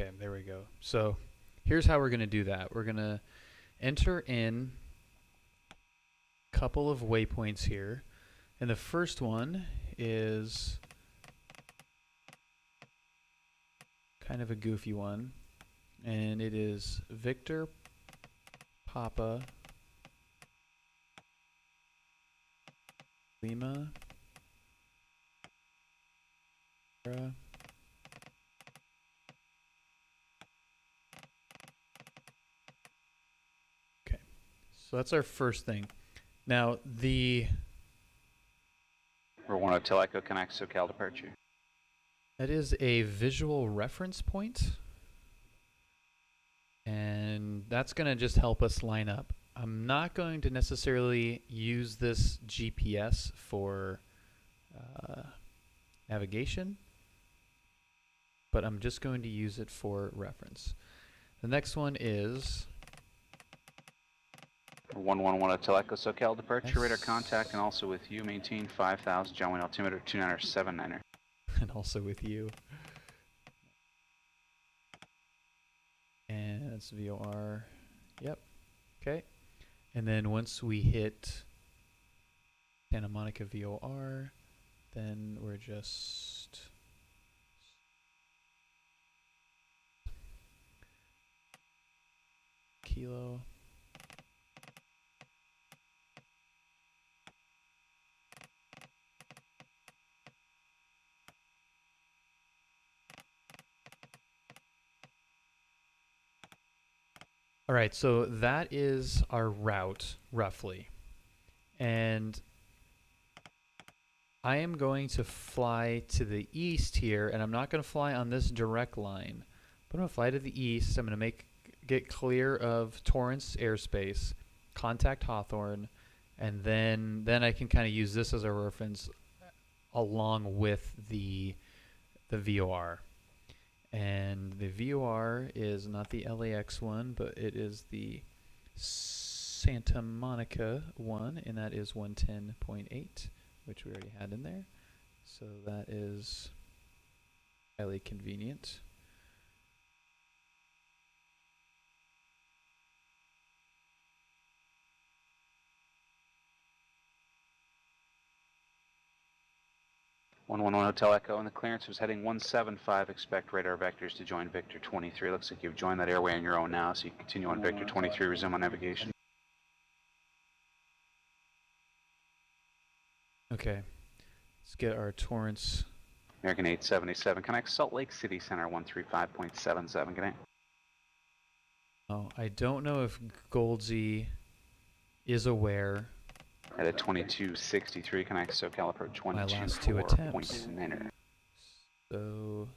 Okay, there we go. So here's how we're going to do that. We're going to enter in a couple of waypoints here. And the first one is kind of a goofy one. And it is Victor Papa Lima Sierra, okay, so that's our first thing. Now We're 1 Hotel Echo Connect SoCal departure. that is a visual reference point, and that's going to just help us line up. I'm not going to necessarily use this GPS for navigation, but I'm just going to use it for reference. The next one is 111 Hotel Echo SoCal departure, radar contact, and also with you, maintain 5,000, John Wayne altimeter 29er79er. and also with you. And that's VOR. Yep. Okay. And then once we hit Santa Monica VOR, then we're just kilo. All right, so that is our route, roughly. And I am going to fly to the east here, and I'm not going to fly on this direct line, but I'm going to fly to the east. I'm going to get clear of Torrance airspace, contact Hawthorne, and then I can kind of use this as a reference along with the VOR. And the VOR is not the LAX one, but it is the Santa Monica one, and that is 110.8, which we already had in there. So that is highly convenient. One Hotel Echo, and the clearance was heading 175. Expect radar vectors to join Victor 23. Looks like you've joined that airway on your own now, so you can continue on Victor 23. Resume on navigation. Okay, let's get our Torrance. American 877. Connect Salt Lake City Center 135.77. Good night. Oh, I don't know if Goldsy is aware. At a 2263, connect SoCal approach My last two attempts. 22.9er. So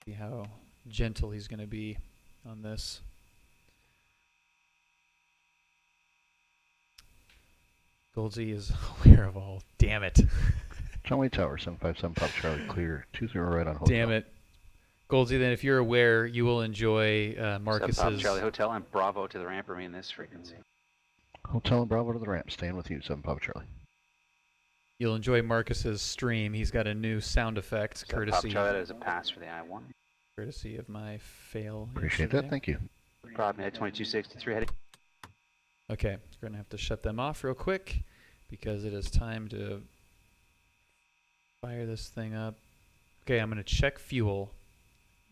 see how gentle he's going to be on this. Goldsy is aware of all. Damn it. John Wayne Tower, 757 Pop Charlie, clear. 20 right on hotel. Damn it. Goldsy, then if you're aware, you will enjoy Marcus's... Pop Charlie Hotel and Bravo to the ramp, remain this frequency. Hotel and Bravo to the ramp, staying with you, 7 Pop Charlie. You'll enjoy Marcus's stream. He's got a new sound effect, courtesy... Pop Charlie, that is a pass for the I-1. Courtesy of my fail. Appreciate that, thank you. Problem at 2263, heading... Okay, we're going to have to shut them off real quick because it is time to fire this thing up. Okay, I'm going to check fuel,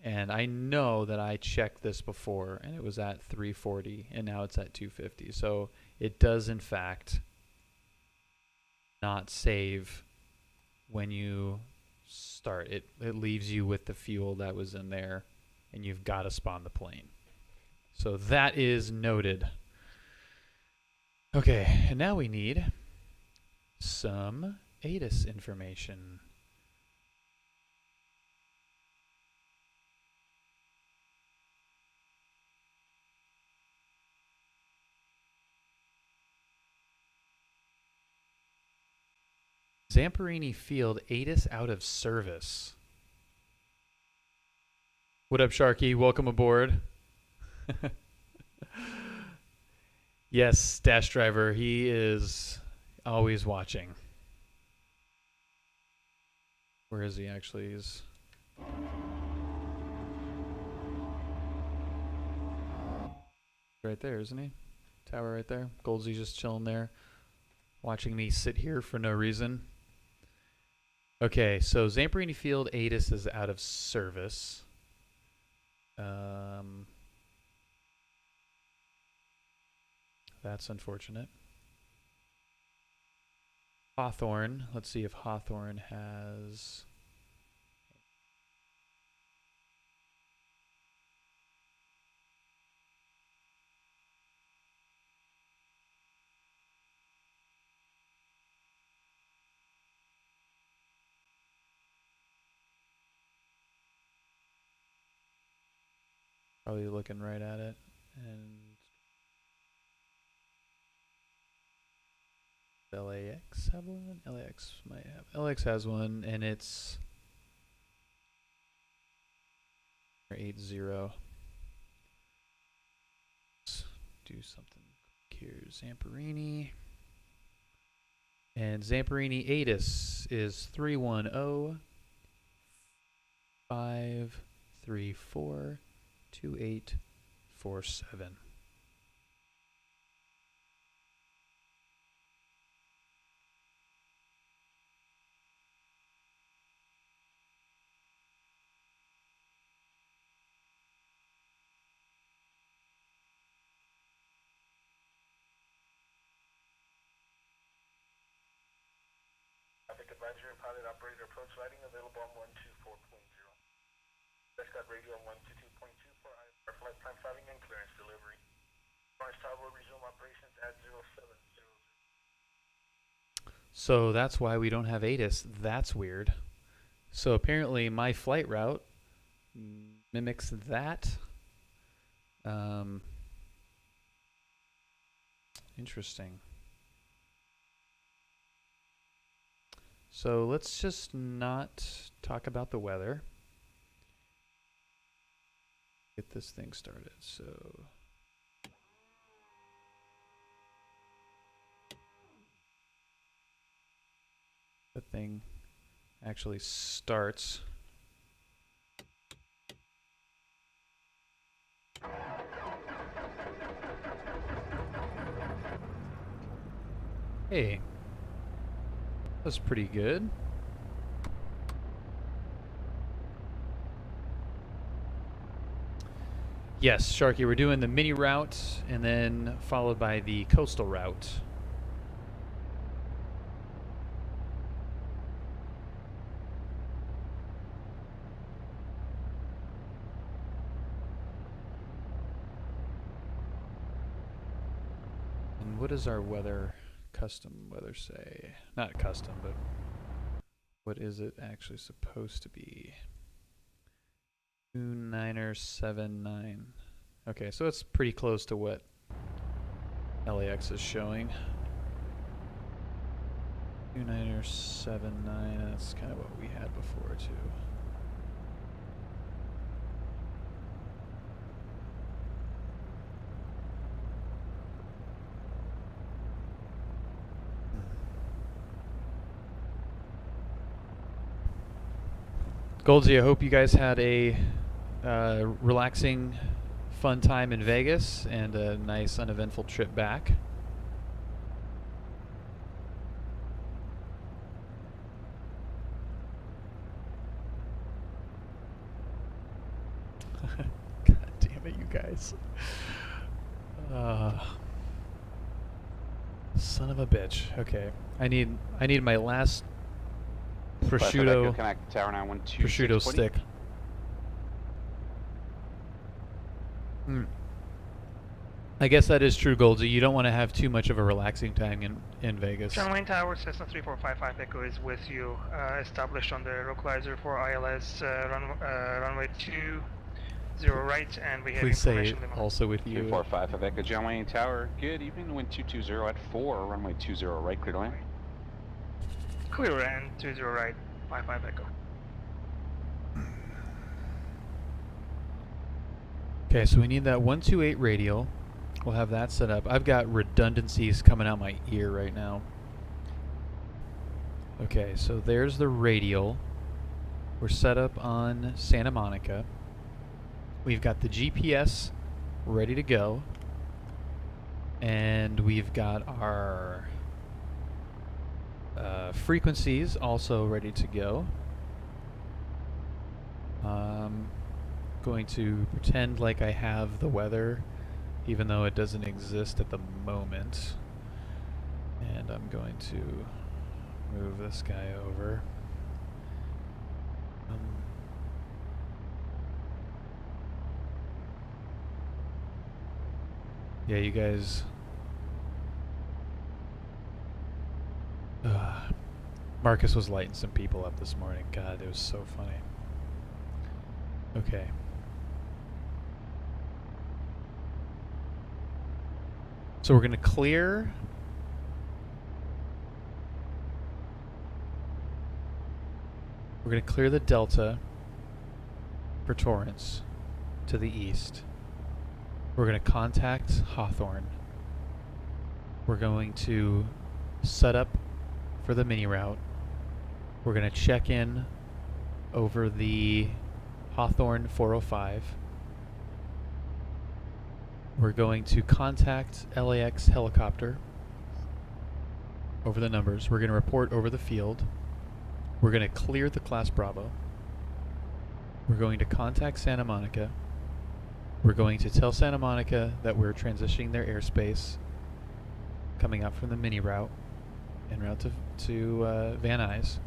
and I know that I checked this before, and it was at 340, and now it's at 250. So it does, in fact, not save when you start. It leaves you with the fuel that was in there, and you've got to spawn the plane. So that is noted. Okay, and now we need some ATIS information. Zamperini Field ATIS out of service. What up, Sharky? Welcome aboard. Yes, Dash Driver, he is always watching. Where is he actually? He's right there, isn't he? Tower right there. Goldsy's just chilling there, watching me sit here for no reason. Okay, so Zamperini Field ATIS is out of service. That's unfortunate. Hawthorne. Let's see if Hawthorne has... Probably looking right at it. And LAX have one? LAX might have. LAX has one, and it's 80. Let's do something here. Zamperini. And Zamperini ATIS is 310-534-2847. Advisory pilot operator approach lighting available on 124.0. That's got radio on 122.2 for flight plan filing and clearance delivery. Orange Tower will resume operations at 0700. So that's why we don't have ATIS. That's weird. So apparently my flight route mimics that. Interesting. So let's just not talk about the weather. Get this thing started. So the thing actually starts. Hey. That's pretty good. Yes, Sharky, we're doing the mini route and then followed by the coastal route. And what does our custom weather say? Not custom, but what is it actually supposed to be? 2979. Okay, so it's pretty close to what LAX is showing. 2979, that's kind of what we had before too. Goldsy, I hope you guys had a relaxing, fun time in Vegas and a nice, uneventful trip back. God damn it, you guys. Son of a bitch. Okay, I need my last prosciutto Connect tower 912 prosciutto stick. I guess that is true, Goldsy. You don't want to have too much of a relaxing time in Vegas. John Wayne Tower, Cessna 3455 Echo is with you. Established on the localizer for ILS runway 20 right, and we have Please say information demand. also with you. 245 Echo, John Wayne Tower. Good evening, wind 220 at 4, runway 20 right, clear to land. Clear and 20 right, 55 Echo. Okay, so we need that 128 radial. We'll have that set up. I've got redundancies coming out my ear right now. Okay, so there's the radial. We're set up on Santa Monica. We've got the GPS ready to go. And we've got our frequencies also ready to go. Going to pretend like I have the weather, even though it doesn't exist at the moment. And I'm going to move this guy over. Yeah, you guys. Marcus was lighting some people up this morning. God, it was so funny. Okay. So we're going to clear. We're going to clear the delta for Torrance to the east. We're going to contact Hawthorne. We're going to set up for the mini route. We're going to check in over the Hawthorne 405. We're going to contact LAX helicopter over the numbers. We're going to report over the field. We're going to clear the Class Bravo. We're going to contact Santa Monica. We're going to tell Santa Monica that we're transitioning their airspace coming up from the mini route en route to Van Nuys.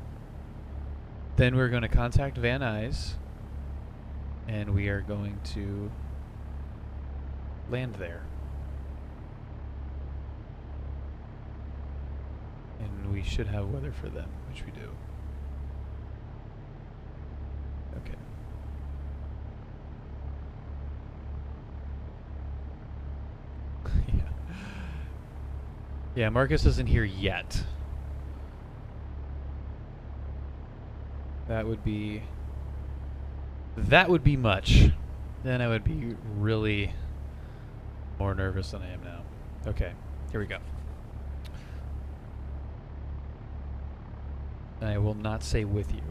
Then we're going to contact Van Nuys, and we are going to land there. And we should have weather for them, which we do. Okay. Yeah. Yeah, Marcus isn't here yet. That would be much. Then I would be really more nervous than I am now. Okay, here we go. I will not say with you.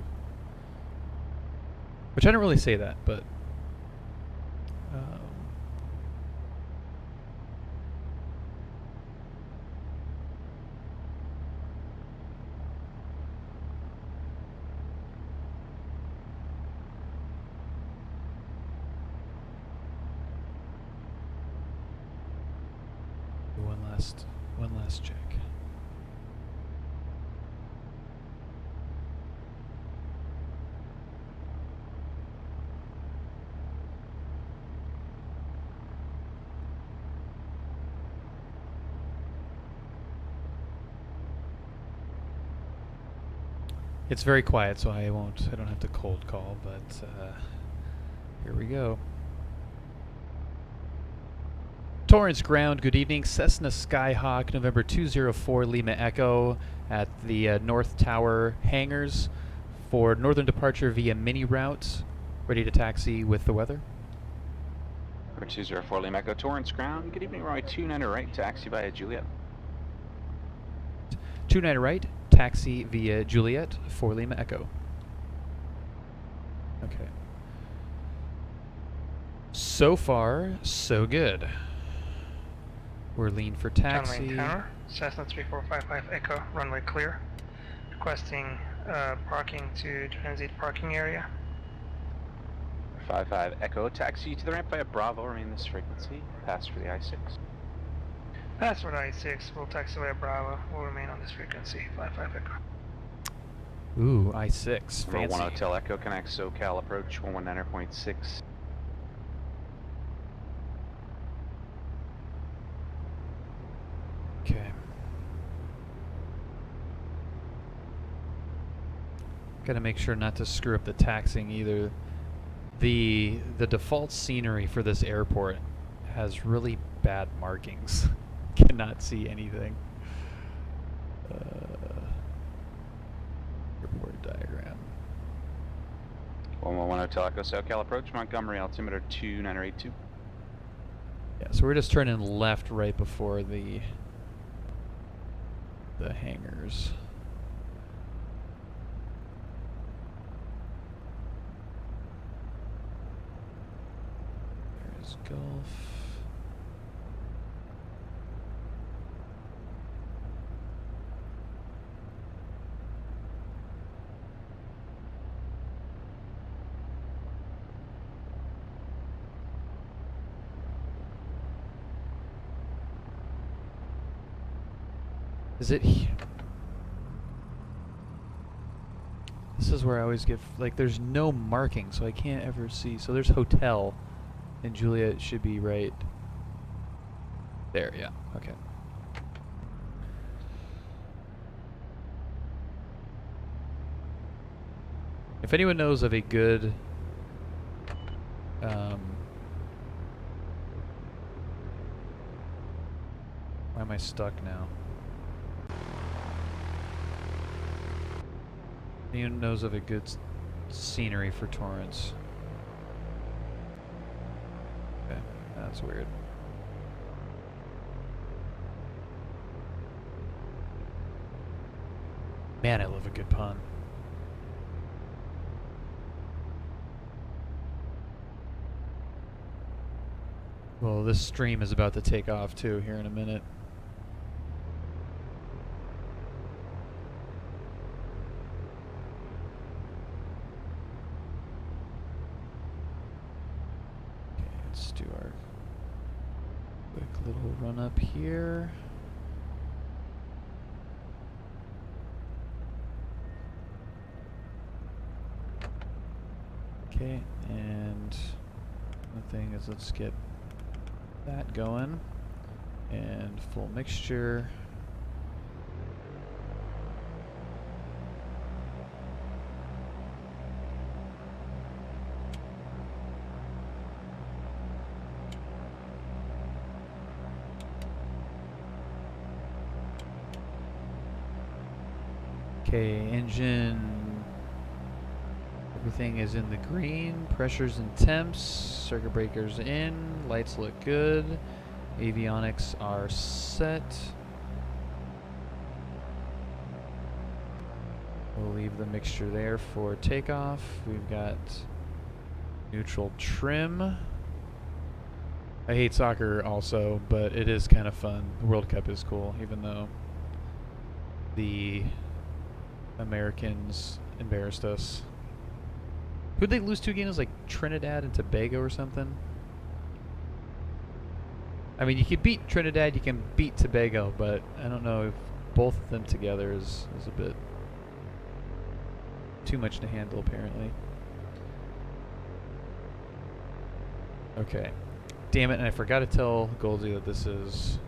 Which I don't really say that, but one last check. It's very quiet, so I don't have to cold call, but here we go. Torrance ground, good evening. Cessna Skyhawk, November 204 Lima Echo at the North Tower hangars for northern departure via mini route. Ready to taxi with the weather. Number 204 Lima Echo, Torrance ground. Good evening, Roy. 29 right, taxi via Juliet. 29 right, taxi via Juliet for Lima Echo. Okay. So far, so good. We're lean for taxi. Runway Tower, Cessna 3455 Echo, runway clear. Requesting parking to transit parking area. 55 Echo, taxi to the ramp via Bravo, remain this frequency. Pass for the I-6. Pass for the I-6, we'll taxi via Bravo, we'll remain on this frequency, 55 Echo. Ooh, I-6, Number fancy. 1 Hotel Echo, connect SoCal approach 119.6. Okay. Gotta make sure not to screw up the taxiing either. The default scenery for this airport has really bad markings. Cannot see anything. Airport diagram. 111 Hotel Echo, SoCal approach Montgomery, altimeter 2982. Yeah, so we're just turning left right before the hangars. Gulf. Is it here? This is where I always get, like, there's no marking, so I can't ever see. So there's hotel, and Juliet should be right there, yeah, okay. If anyone knows of a good, why am I stuck now? Anyone knows of a good scenery for Torrance? Okay, that's weird. Man, I love a good pun. Well, this stream is about to take off too here in a minute. Okay, let's do our quick little run up here. Okay, and the thing is, let's get that going, and full mixture. Okay, engine. Everything is in the green. Pressures and temps. Circuit breakers in. Lights look good. Avionics are set. We'll leave the mixture there for takeoff. We've got neutral trim. I hate soccer also, but it is kind of fun. The World Cup is cool, even though the Americans embarrassed us. Who'd they lose to again? It was like Trinidad and Tobago or something? I mean, you can beat Trinidad, you can beat Tobago, but I don't know if both of them together is a bit too much to handle, apparently. Okay. Damn it, and I forgot to tell Goldie that this is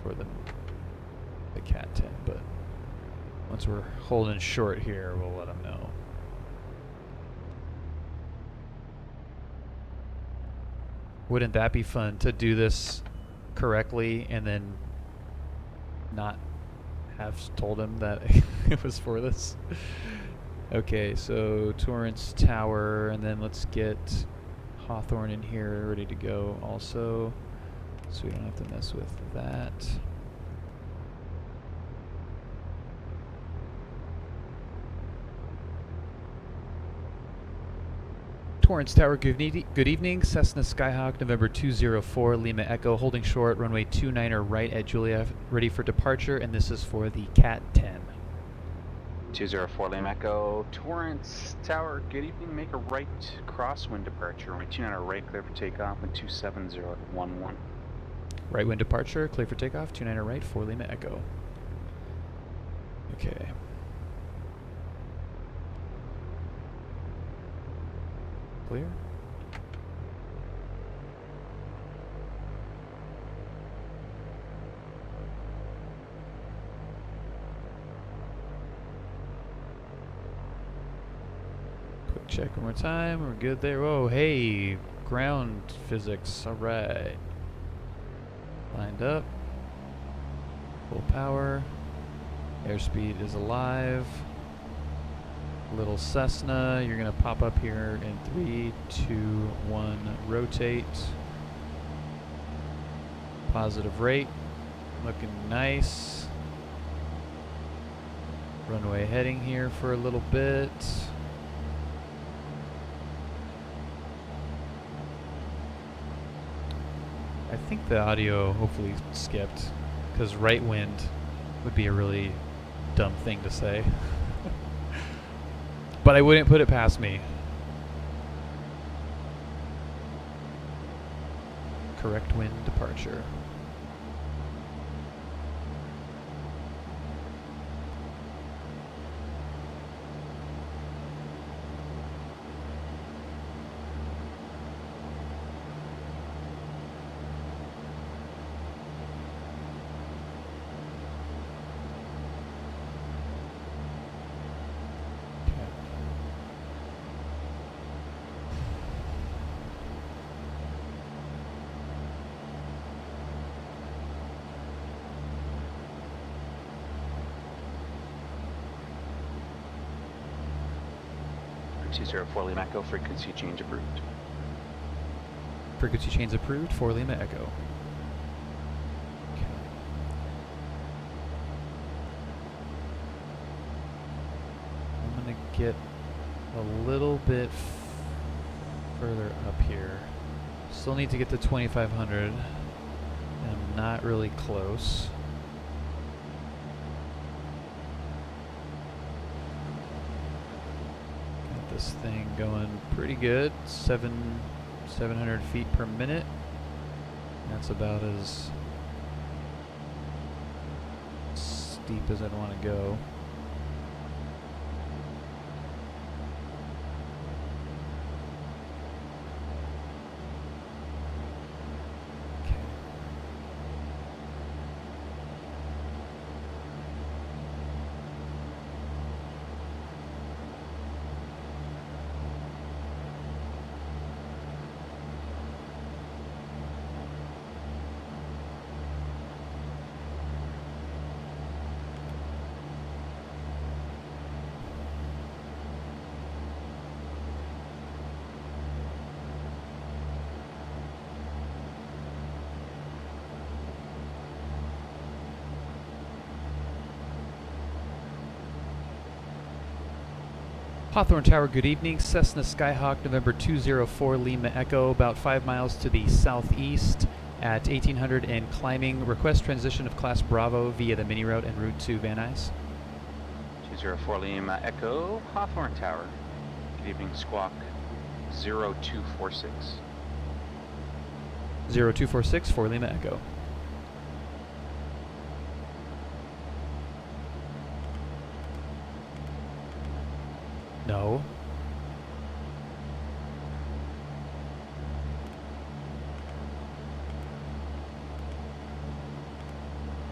for the CAT-10, but once we're holding short here, we'll let him know. Wouldn't that be fun to do this correctly and then not have told him that it was for this? Okay, so Torrance Tower, and then let's get Hawthorne in here ready to go also, so we don't have to mess with that. Torrance Tower, good evening. Cessna Skyhawk, November 204, Lima Echo, holding short, runway 29er right at Julia, ready for departure, and this is for the CAT-10. 204 Lima Echo, Torrance Tower, good evening. Make a right crosswind departure, runway 29er right, clear for takeoff, and 27011. Right wind departure, clear for takeoff, 29er right for Lima Echo. Okay. Clear. Quick check one more time. We're good there. Oh, hey, ground physics. All right. Lined up. Full power. Airspeed is alive. Little Cessna, you're going to pop up here in 3, 2, 1, rotate. Positive rate, looking nice. Runway heading here for a little bit. think the audio hopefully skipped, because right wind would be a really dumb thing to say. But I wouldn't put it past me. Correct wind departure. .204 Lima Echo, frequency change approved. Frequency change approved for Lima Echo. Okay. I'm gonna get a little bit further up here. Still need to get to 2500. And I'm not really close. Got this thing going pretty good. 700 feet per minute. That's about as steep as I'd want to go. Okay. Hawthorne Tower, good evening. Cessna Skyhawk, November 204 Lima Echo, about 5 miles to the southeast at 1800 and climbing. Request transition of Class Bravo via the mini route en route to Van Nuys. 204 Lima Echo, Hawthorne Tower. Good evening, Squawk 0246. 0246 for Lima Echo. No.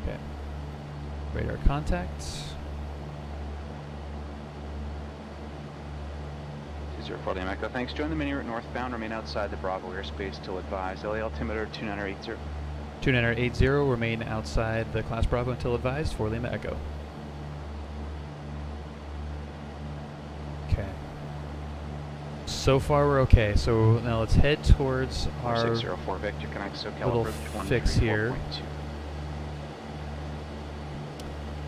Okay. Radar contact. 204 Lima Echo, thanks. Join the mini route northbound. Remain outside the Bravo airspace till advised. LA altimeter 2980. 2980, remain outside the Class Bravo until advised for Lima Echo. Okay. So far we're okay. So now let's head towards our 604 Victor, connect SoCal little approach fix here. 134.2.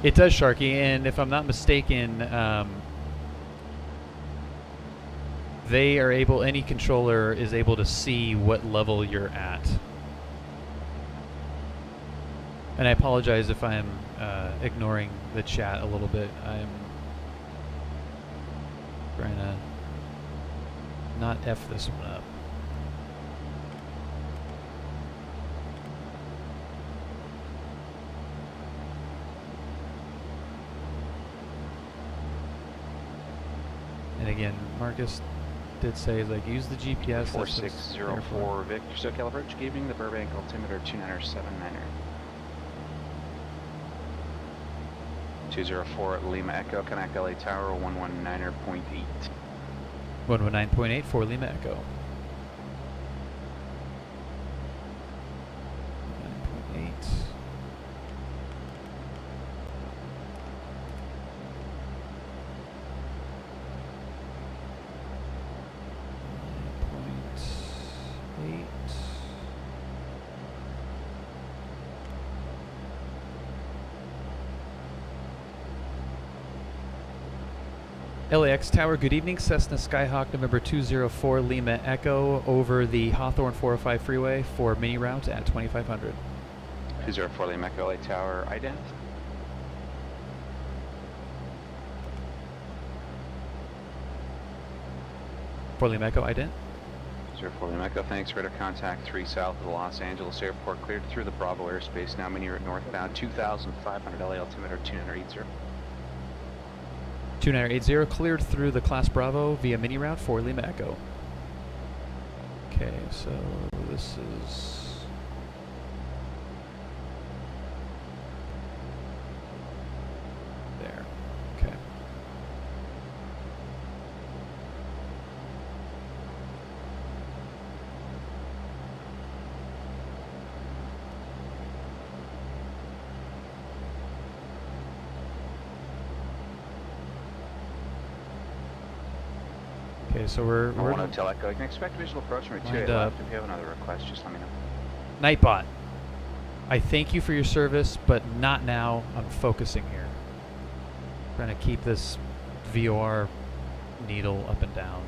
It does, Sharky, and if I'm not mistaken, they are able, any controller is able to see what level you're at. And I apologize if I'm ignoring the chat a little bit. I'm trying to not F this one up. And again, Marcus did say, like, use the GPS. 4604 Victor, SoCal approach, giving the Burbank altimeter 2979er. 204 at Lima Echo, connect LA Tower 119.8. 119.8 for Lima Echo. 9.8. LAX Tower, good evening. Cessna Skyhawk November 204 Lima Echo over the Hawthorne 405 freeway for mini route at 2500. 204 Lima Echo, LA Tower, ident. For Lima Echo, ident. 204 Lima Echo, thanks. Radar contact 3 south of the Los Angeles airport, cleared through the Bravo airspace, now mini route northbound, 2500 LA altimeter 2980. 2980 cleared through the Class Bravo via mini route for Lima Echo. Okay, so this is... there. Okay. Okay, so we're 1 Hotel Echo, you can expect visual approach from Lined 28 left. up. If you have another request, just let me know. Nightbot, I thank you for your service, but not now. I'm focusing here. Trying to keep this VOR needle up and down.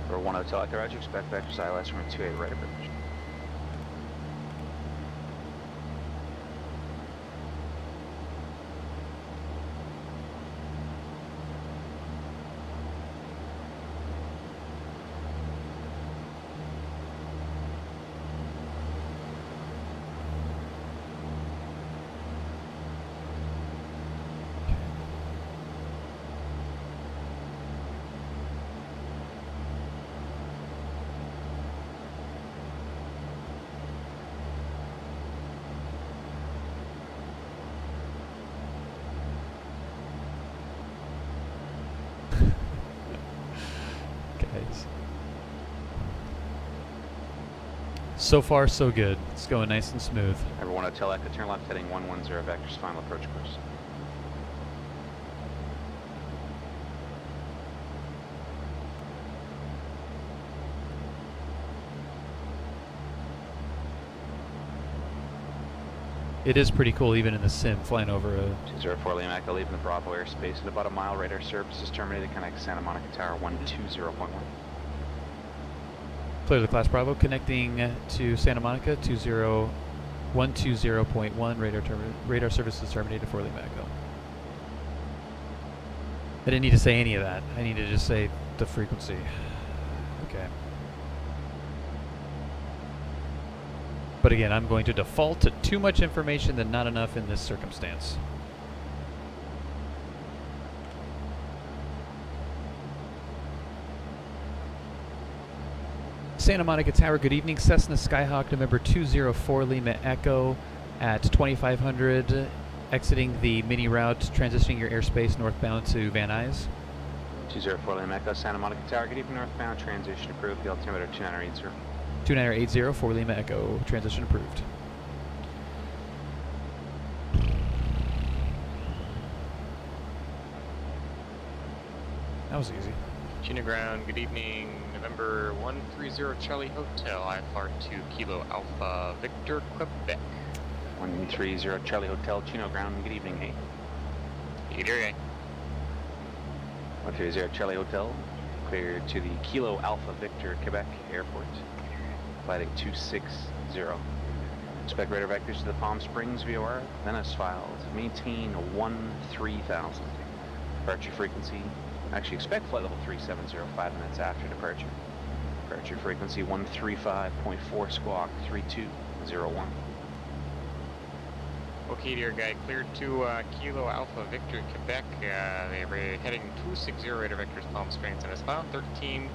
For 1 Hotel Echo, roger, expect vectors ILS from 28 right approach. Guys. So far, so good. It's going nice and smooth. Number 1 Hotel Echo, turn left heading 110 vectors, final approach course. It is pretty cool, even in the sim, flying over a... 204 Lima Echo, leaving the Bravo airspace at about a mile. Radar services terminated, connect Santa Monica Tower 120.1. Clear the Class Bravo, connecting to Santa Monica, 120.1, radar services terminated for Lima Echo. I didn't need to say any of that. I need to just say the frequency. Okay. But again, I'm going to default to too much information than not enough in this circumstance. Santa Monica Tower, good evening. Cessna Skyhawk November 204 Lima Echo at 2500, exiting the mini route, transitioning your airspace northbound to Van Nuys. 204 Lima Echo, Santa Monica Tower, good evening, northbound, transition approved, the altimeter 2980. 2980 for Lima Echo, transition approved. That was easy. Chino ground, good evening. November 130 Charlie Hotel, IFR 2 Kilo Alpha Victor, Quebec. 130 Charlie Hotel, Chino ground, good evening, hey. Either way. 130 Charlie Hotel, cleared to the Kilo Alpha Victor, Quebec Airport. Flight 260. Expect radar vectors to the Palm Springs VOR, then as filed. Maintain 13,000. Departure frequency. Actually, expect flight level 370 5 minutes after departure. Departure frequency 135.4 squawk 3201. Okay, dear guy, cleared to Kilo Alpha Victor, Quebec. They were heading 260 radar vectors Palm Springs and as filed 13.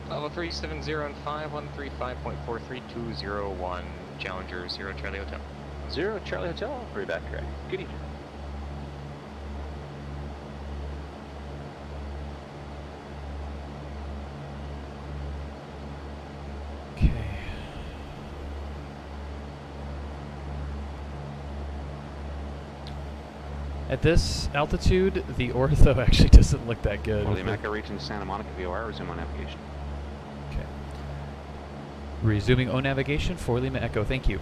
Level 370 and 5135.43201. Challenger 0 Charlie Hotel. 0 Charlie Hotel, read back correct. Good evening. Okay. At this altitude, the ortho actually doesn't look that good. For with Lima the- Echo reaching Santa Monica VOR, resume on navigation. Okay. Resuming O navigation for Lima Echo. Thank you.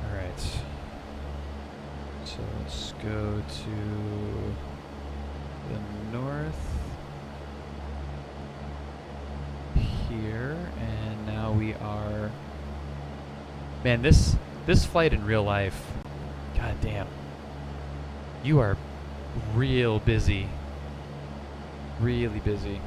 All right. So let's go to the north here, and now we are. Man, this flight in real life, god damn. You are real busy. Really busy.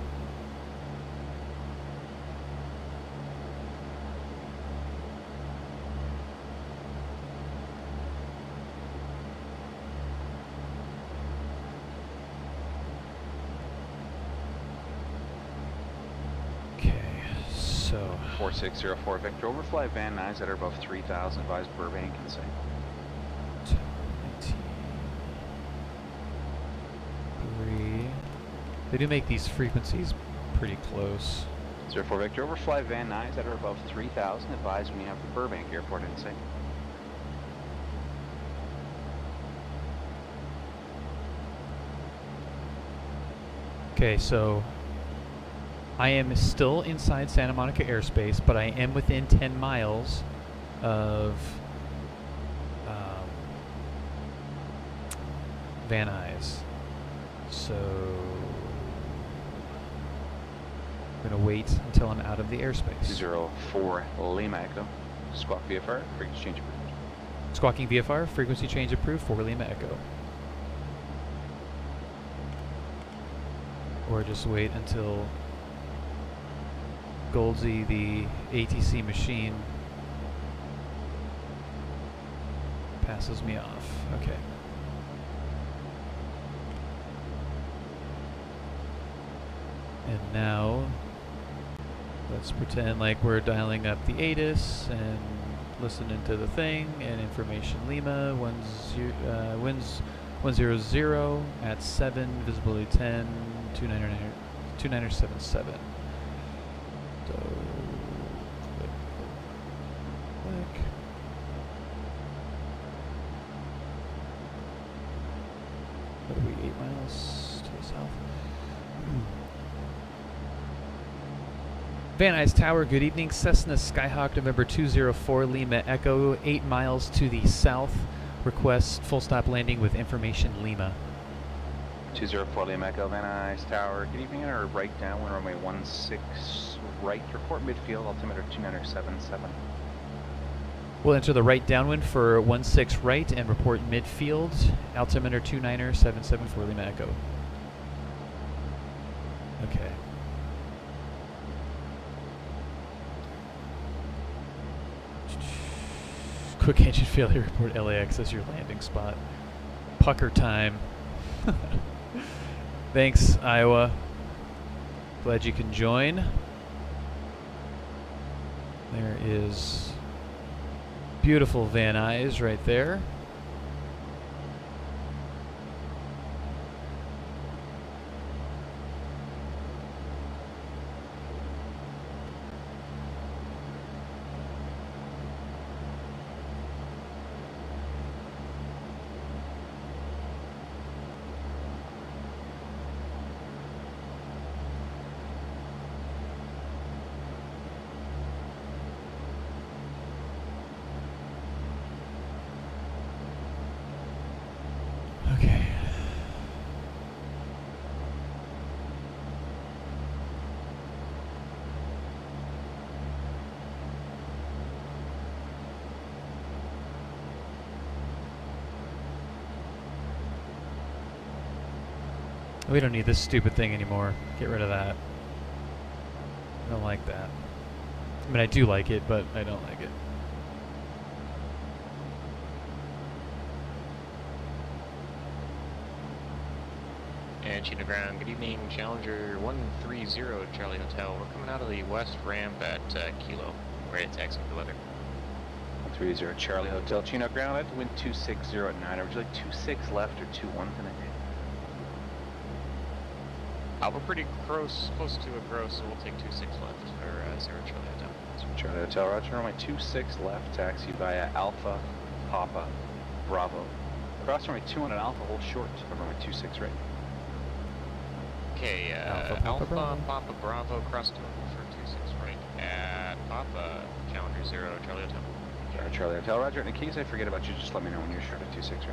Okay, so 4604 Victor, overfly Van Nuys at or above 3,000, advise Burbank and say. 23. They do make these frequencies pretty close. 04 Victor, overfly Van Nuys at or above 3,000, advise when you have the Burbank Airport in sight. Okay, so I am still inside Santa Monica airspace, but I am within 10 miles of Van Nuys. So I'm going to wait until I'm out of the airspace. 204 Lima Echo, squawk VFR, frequency change approved. Squawking VFR, frequency change approved for Lima Echo. Or just wait until Goldsy, the ATC machine, passes me off. Okay. And now, let's pretend like we're dialing up the ATIS and listening to the thing, and information Lima, winds 100 at 7, visibility 10, 2977. So, click. What are we, 8 miles to the south? Van Nuys Tower, good evening. Cessna Skyhawk, November 204, Lima Echo, 8 miles to the south. Request full stop landing with information Lima. 204 Lima Echo, Van Nuys Tower, good evening, or right downwind runway 16 right, report midfield, altimeter 2977. We'll enter the right downwind for 16 right and report midfield, altimeter 2977 for Lima Echo. Okay. Quick engine failure report LAX as your landing spot. Pucker time. Thanks, Iowa. Glad you can join. There is beautiful Van Nuys right there. Okay. We don't need this stupid thing anymore. Get rid of that. I don't like that. I mean, I do like it, but I don't like it. And Chino Ground, good evening, Challenger 130 Charlie Hotel. We're coming out of the west ramp at Kilo. We're ready to taxi for the weather. 130 Charlie Hotel, Chino Ground, I have to wind 260 at 9. Would you like 26 left or 21 tonight? We're pretty close to a gross, so we'll take 2-6 left for 0 Charlie Hotel. So Charlie Hotel, roger, runway 26 left, taxi via Alpha, Papa, Bravo. Cross runway 21 Alpha, hold short of runway 26 right. Okay, Alpha, Papa, Bravo. Papa Bravo, cross to for 26 right at Papa, Challenger 0 Charlie Hotel. Charlie Hotel, roger, and in case I forget about you, just let me know when you're short of 26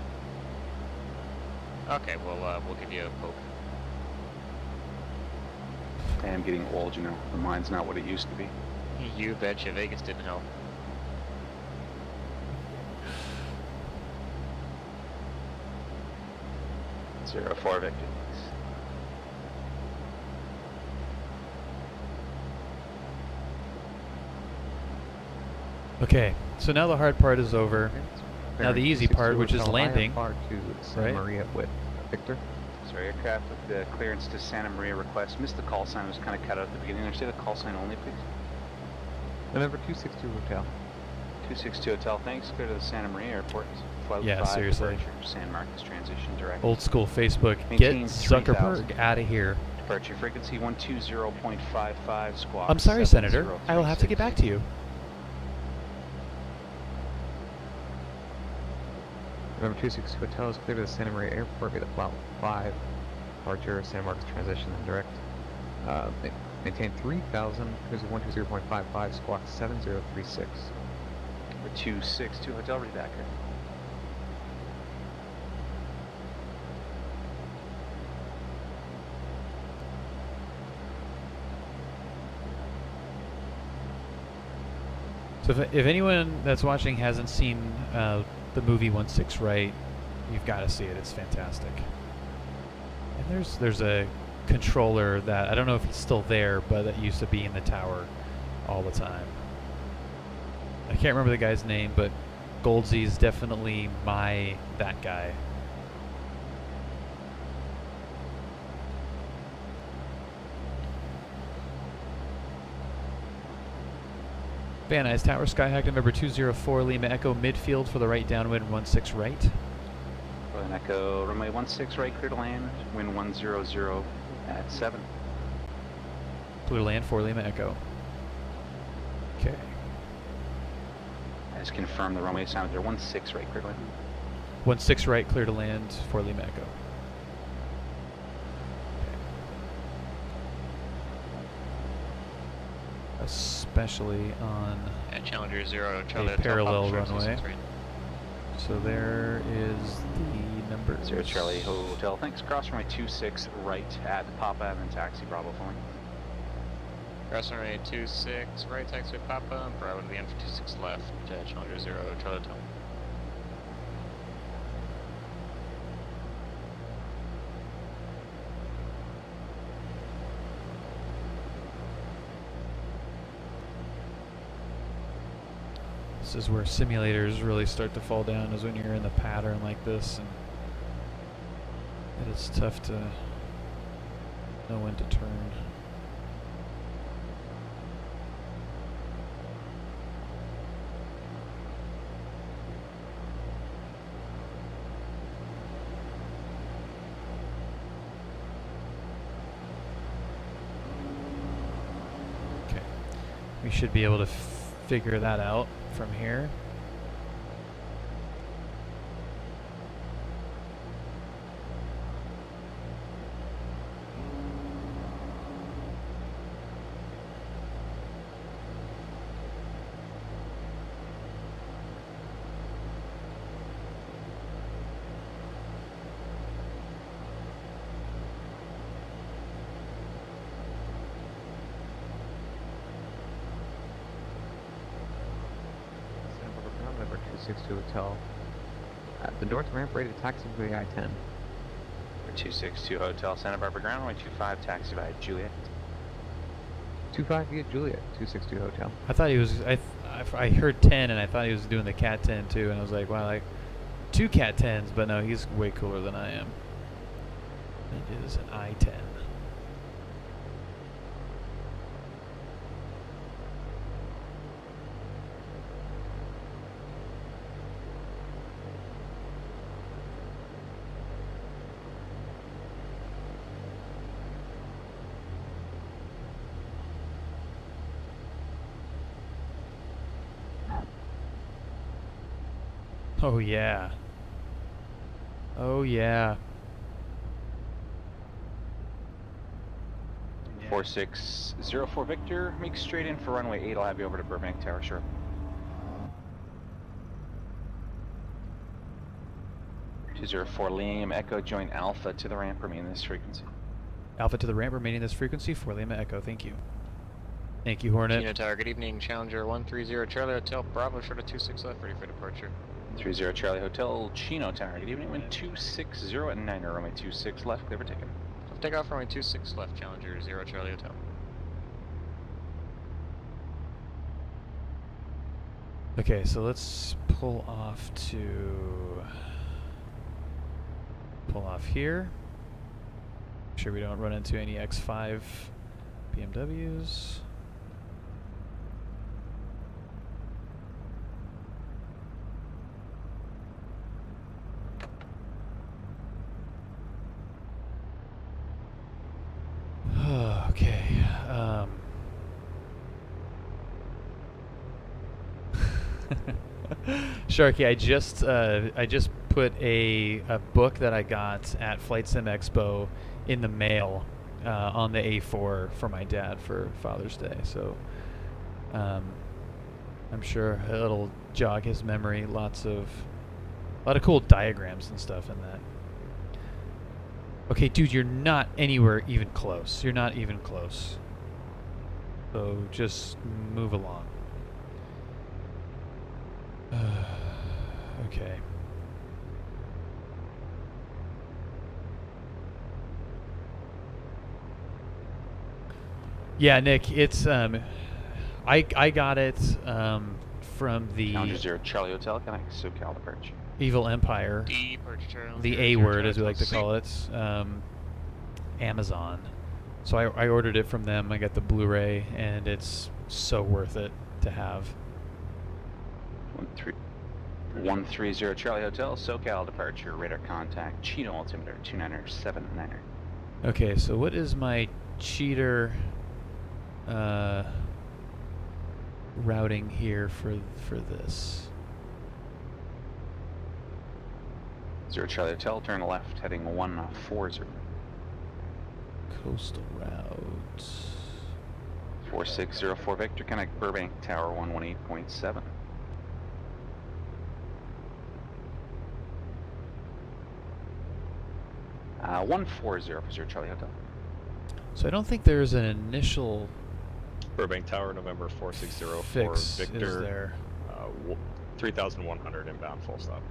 right. Okay, we'll give you a poke. I am getting old, you know, the mind's not what it used to be. You betcha, Vegas didn't help. Zero 4 Victor. Okay, so now the hard part is over. Now the easy part, which is landing. IFR to Santa right? Maria with Victor. Sorry, aircraft with the clearance to Santa Maria request. Missed the call sign, was kind of cut out at the beginning. There, say the call sign only, please. November 262 Hotel. 262 Hotel, thanks. Clear to the Santa Maria Airport. Flight Yeah, 5 seriously. departure, San Marcos transition direct. Old school Facebook. Maintain Get 3,000. Zuckerberg out of here. Departure frequency 120.55 squawk. I'm sorry, Senator. I will have to 7036. get back to you. November 262 Hotel is clear to the Santa Maria Airport via the Flight 5 departure, San Marcos transition and direct. Maintain 3,000, cruise 120.55, squawk 7036. For 262 Hotel, read back here. So if anyone that's watching hasn't seen the movie 1-6 Right, you've got to see it. It's fantastic. And there's a controller that I don't know if he's still there, but that used to be in the tower all the time. I can't remember the guy's name, but Goldsy's definitely that guy. Van Nuys Tower, Skyhawk November 204, Lima Echo, midfield for the right downwind, 16 right. Berlin Echo, runway 16 right, clear to land. Wind 100 at 7. Clear land for Lima Echo. Okay. I just confirmed the runway sounded there. 16 right, clear to land. 16 right, clear to land for Lima Echo. Especially on At Challenger 0 Charlie a Hotel. parallel Papa, short runway. 26 right. So there is the number. 0 Charlie Hotel, thanks. Cross runway 26 right at Papa and then taxi Bravo flying. Cross runway 26 right, taxi with Papa, and Bravo to the end for 26 left, Challenger 0 Charlie Hotel. This is where simulators really start to fall down, is when you're in the pattern like this, and it is tough to know when to turn. Okay, we should be able to figure that out from here. November 262 Hotel. At the north ramp, rated taxi for the I-10. For 262 Hotel, Santa Barbara ground, runway 25 taxi via Juliet. 25 via Juliet, 262 Hotel. I thought he was. I heard 10, and I thought he was doing the CAT-10 too, and I was like, wow, like 2 CAT-10s, but no, he's way cooler than I am. It is an I-10. Oh yeah. Oh yeah. 4604 Victor, make straight in for runway 8. I'll have you over to Burbank Tower, sure. .204 Lima Echo, join Alpha to the ramp, remain this frequency. Alpha to the ramp, remaining this frequency for Lima Echo. Thank you. Thank you, Hornet. Chino Tower, good evening. Challenger 130 Charlie Hotel, Bravo, short of 26 left, ready for departure. 30 Charlie Hotel, Chino Tower, good evening. Wind 260 at 9, runway 26 left, clear for takeoff. Take off runway 26 left, Challenger 0 Charlie Hotel. Okay, so let's pull off here. Make sure we don't run into any X5 BMWs. Okay. Sharky, I just put a book that I got at Flight Sim Expo in the mail on the A4 for my dad for Father's Day. So I'm sure it'll jog his memory. A lot of cool diagrams and stuff in that. Okay, dude, you're not anywhere even close. You're not even close. So just move along. Okay. Yeah, Nick, it's I got it from the Challenger 0 Charlie Hotel, connect SoCal departure. Evil Empire. Departure, Charlie. The A word, as we like to call it, Amazon. So I ordered it from them. I got the Blu-ray, and it's so worth it to have. 130 Charlie Hotel, SoCal departure, radar contact, Chino altimeter 2979er. Okay, so what is my cheater routing here for this? 0 Charlie Hotel, turn left, heading 140. Coastal route. 4604 Victor, connect Burbank Tower 118.7. Uh, 140 for 0 Charlie Hotel. So I don't think there's an initial Burbank Tower, November 4604 fix Victor. is there. 3,100 inbound, full stop.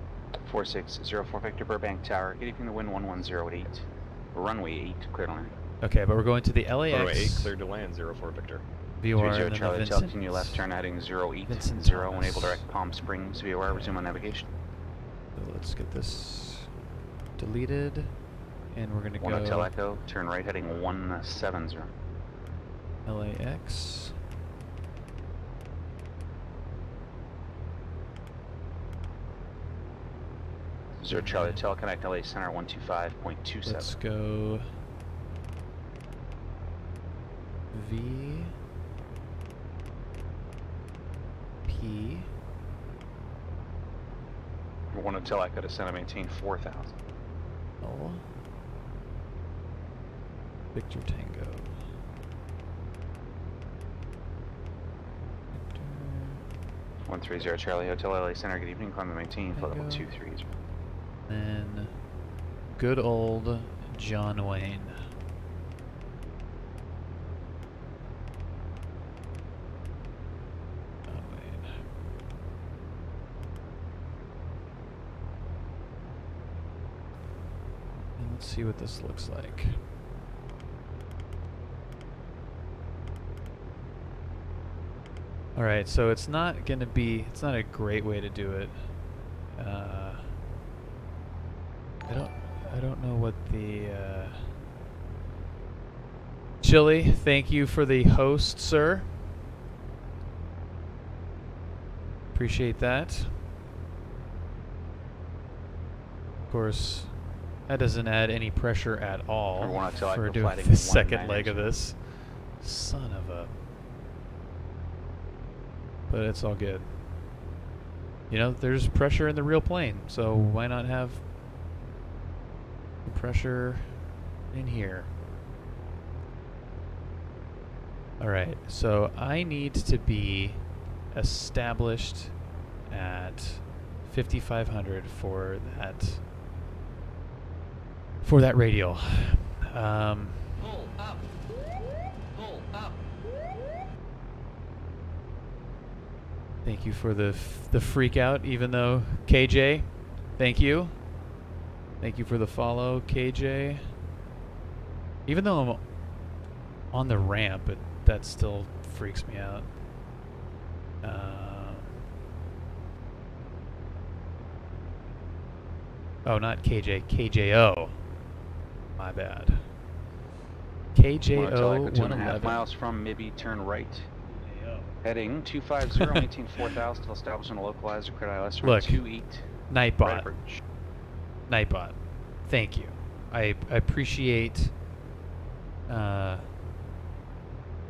4604 Victor, Burbank Tower, good evening, the wind 110 at 8. Runway 8, clear to land. Okay, but we're going to the LAX. Runway 8, cleared to land, 04 Victor. VOR 30 and then Charlie the Hotel, Vincent. continue left, turn heading 0810, Vincent enable Thomas. direct Palm Springs, VOR, resume on navigation. So let's get this deleted, and we're gonna 1 Hotel go Echo, turn right heading 170. LAX. Zero Charlie Hotel, connect LA Center 125.27. Let's go V P 1 Hotel Echo to center, maintain 4,000. L Victor Tango. Victor 130 Charlie Hotel, LA Center, good evening, climb and maintain, flight level Tango. 23. Then good old John Wayne. John Wayne. And let's see what this looks like. Alright, so it's not a great way to do it. I don't know what the Chili, thank you for the host, sir. Appreciate that. Of course, that doesn't add any pressure at all Or 1 Hotel for Echo, doing flight the again, second 19 leg of this. Son of a... But it's all good. You know, there's pressure in the real plane, so why not have pressure in here? Alright, so I need to be established at 5,500 for that radial. Pull up. Pull up. Thank you for the freak out, even though KJ, thank you. Thank you for the follow, KJ. Even though I'm on the ramp, that still freaks me out. Oh, not KJ, KJO. My bad. KJO 2.5 111. miles from Mibby, turn right. Heading 250, maintain 4,000 till establishment of localizer, credit ILS Look, 28. Nightbot. Bridge. Nightbot. Thank you. I appreciate. I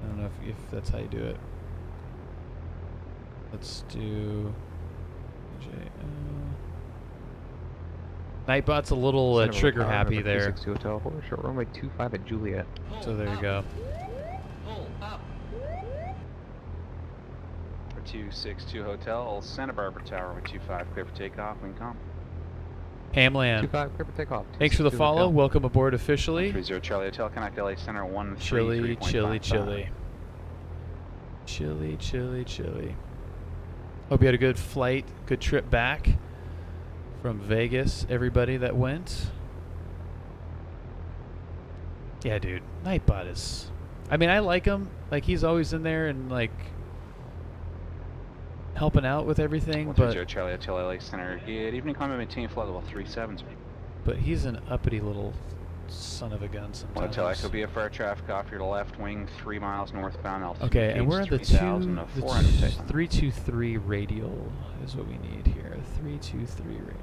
don't know if that's how you do it. Let's do. Nightbot's a little Center trigger tower, happy number there. 262 Hotel, hold short runway 25 at Juliet. So there you go. Pull up. For 262 Hotel, Santa Barbara Tower with 25, clear for takeoff, wing com. Hamland. 25, clear for takeoff. Thanks for the 262 follow. Hotel. Welcome aboard officially. 30 Charlie Hotel, connect LA Center 133.55. Chilly, chilly, chilly. Chilly, chilly, chilly. Hope you had a good flight, good trip back from Vegas, everybody that went. Yeah, dude. Nightbot is... I mean, I like him. Like, he's always in there and, like, helping out with everything, 130 but... Charlie Hotel, LA Center. Good evening, climb and maintain flight level 37. But he's an uppity little son of a gun sometimes. Hotel Echo be a fire traffic off your left wing, 3 miles northbound, altitude. Okay, and we're at the 3,400 323 radial is what we need here. 323 radial.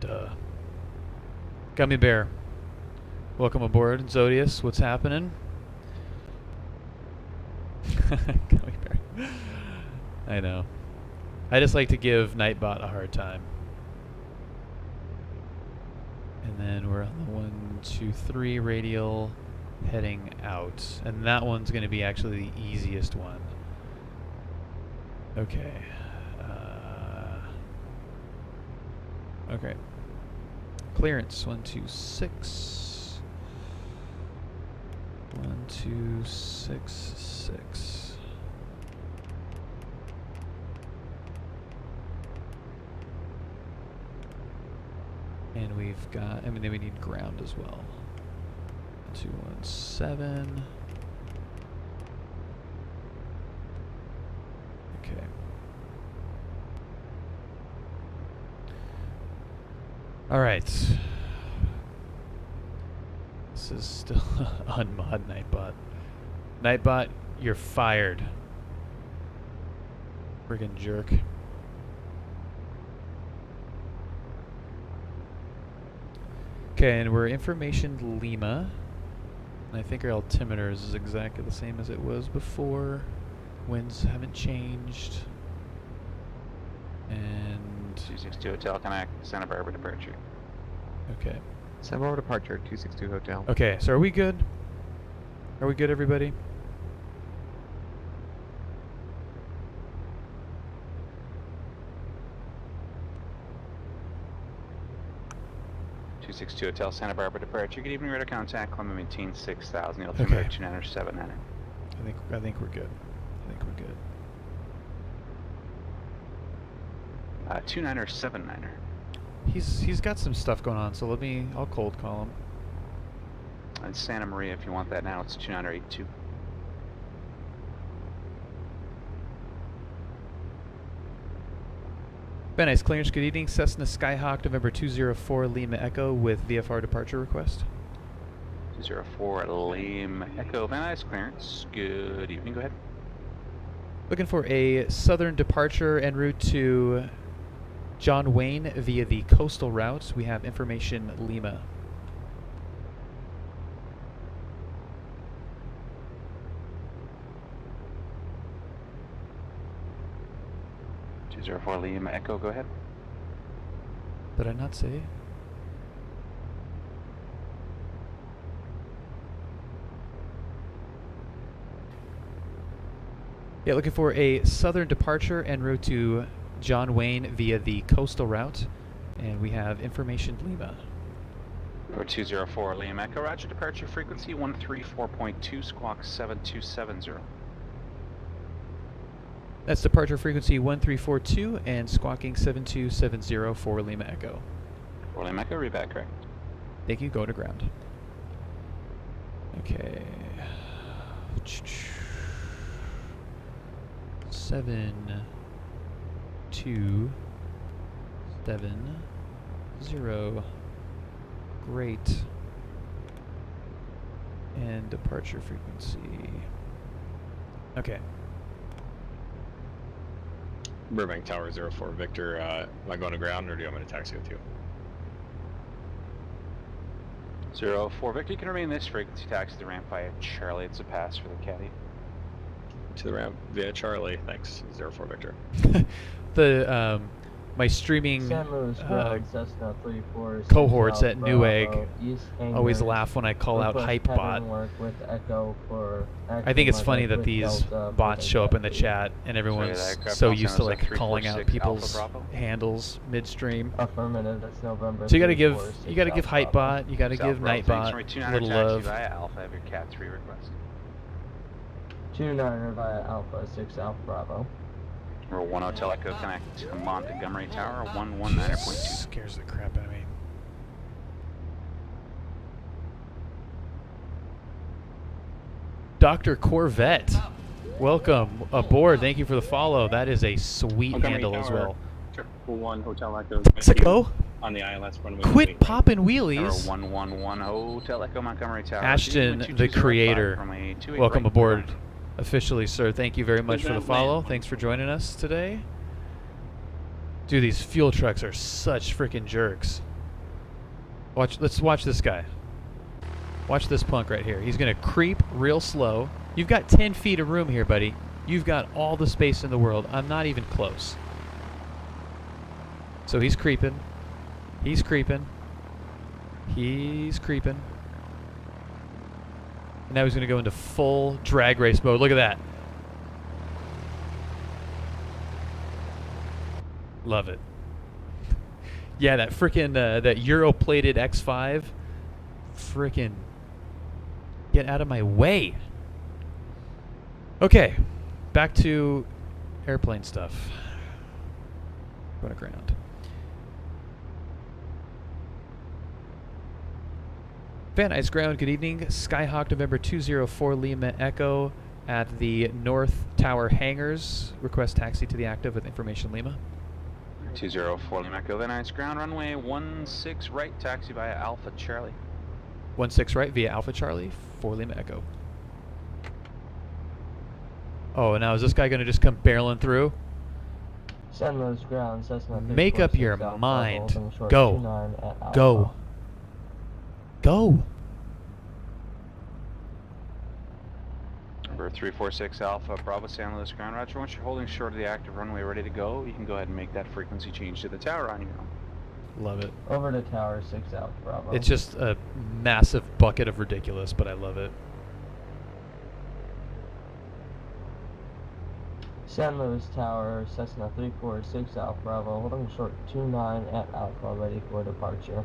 Duh. Gummy Bear. Welcome aboard, Zodius. What's happening? Gummy Bear. I know. I just like to give Nightbot a hard time. And then we're on the 123 radial heading out. And that one's going to be actually the easiest one. Okay. Okay. Clearance 126. 1266. And we've got, I mean, then we need ground as well. 217. Okay. All right. This is still unmod Nightbot. Nightbot, you're fired. Friggin' jerk. Okay, and we're information Lima. And I think our altimeter is exactly the same as it was before. Winds haven't changed. And 262 Hotel, connect Santa Barbara departure. okay. Santa Barbara departure, 262 Hotel. Okay, so are we good? Are we good, everybody? .262 Hotel, Santa Barbara departure. Good evening, radar contact. Climb and maintain 6,000. The Okay. altimeter 297. I think we're good. I think we're good. 29er, He's got some stuff going on, so I'll cold call him. and Santa Maria, if you want that now, it's 2982. Very nice clearance. Good evening, Cessna Skyhawk, November 204 Lima Echo with VFR departure request. 204 Lame Echo, Van Nuys clearance. Good evening, go ahead. Looking for a southern departure en route to John Wayne via the coastal route. We have information Lima. .204 Lima Echo, go ahead. Did I not say? Yeah, looking for a southern departure en route to John Wayne via the coastal route. And we have information Lima. Or 204 Lima Echo, roger, departure frequency 134.2, squawk 7270. That's departure frequency 1342 and squawking 7270 for Lima Echo. For Lima Echo, read back correct. Thank you, go to ground. Okay. 7, 2, 7, 0. Great. And departure frequency. Okay. Burbank Tower 04 Victor, am I going to ground or do you want me to taxi with you? 04 Victor, you can remain this frequency, taxi the ramp via Charlie. It's a pass for the caddy. To the ramp via Charlie, thanks. 04 Victor. The my streaming San Luis Ground, Cessna 34, cohorts South at Newegg Bravo, East always Hangar, laugh when I call out request Hypebot. pattern work with Echo for I think it's action funny mark that with these Delta, bots show up in the Bravo. chat and everyone's that aircraft so also used to knows like that calling out 346 people's Alpha Bravo. handles midstream. Affirmative, that's November. So you gotta 346 give Alpha Bravo. Hypebot, you gotta South give Bravo, thanks. Nightbot Runway a 29 little taxi love. via Alpha, have your CAT-3 request. 29er via Alpha 6 Alpha Bravo. Roll 1 Hotel Echo, connect to Montgomery Tower, 119.2. Scares the crap out of me. Dr. Corvette, welcome aboard. Thank you for the follow. That is a sweet Montgomery handle as Tower, well. 1 Hotel Echo. Mexico, On the ILS runway. quit popping Tower wheelies. 111 Hotel Echo, Montgomery Tower. Ashton, the creator, welcome aboard. Officially, sir. Thank you very much for the follow. Thanks for joining us today. Dude, these fuel trucks are such freaking jerks. Let's watch this guy. Watch this punk right here. He's gonna creep real slow. You've got 10 feet of room here, buddy. You've got all the space in the world. I'm not even close. So he's creeping. He's creeping. He's creeping. And now he's gonna go into full drag race mode. Look at that. Love it. Yeah, that freaking that Euro-plated X5. Freaking get out of my way. Okay, back to airplane stuff. Go to ground. Van Nuys ground, good evening. Skyhawk November 204 Lima Echo at the North Tower hangars. Request taxi to the active with information Lima. 204 Lima Echo, Van Nuys ground, runway 16 right, taxi via Alpha Charlie. 16 right via Alpha Charlie for Lima Echo. Oh, now is this guy going to just come barreling through? San Luis Ground, Cessna Make up 346 your Alpha Bravo, mind. holding short Go. 29 at Alpha. Go. Go. Number 346 Alpha Bravo San Luis ground, roger. Once you're holding short of the active runway ready to go, you can go ahead and make that frequency change to the tower on your own. Love it. Over to Tower 6 Alpha Bravo. It's just a massive bucket of ridiculous, but I love it. San Luis Tower, Cessna 346 Alpha Bravo, holding short 29 at Alpha, ready for departure.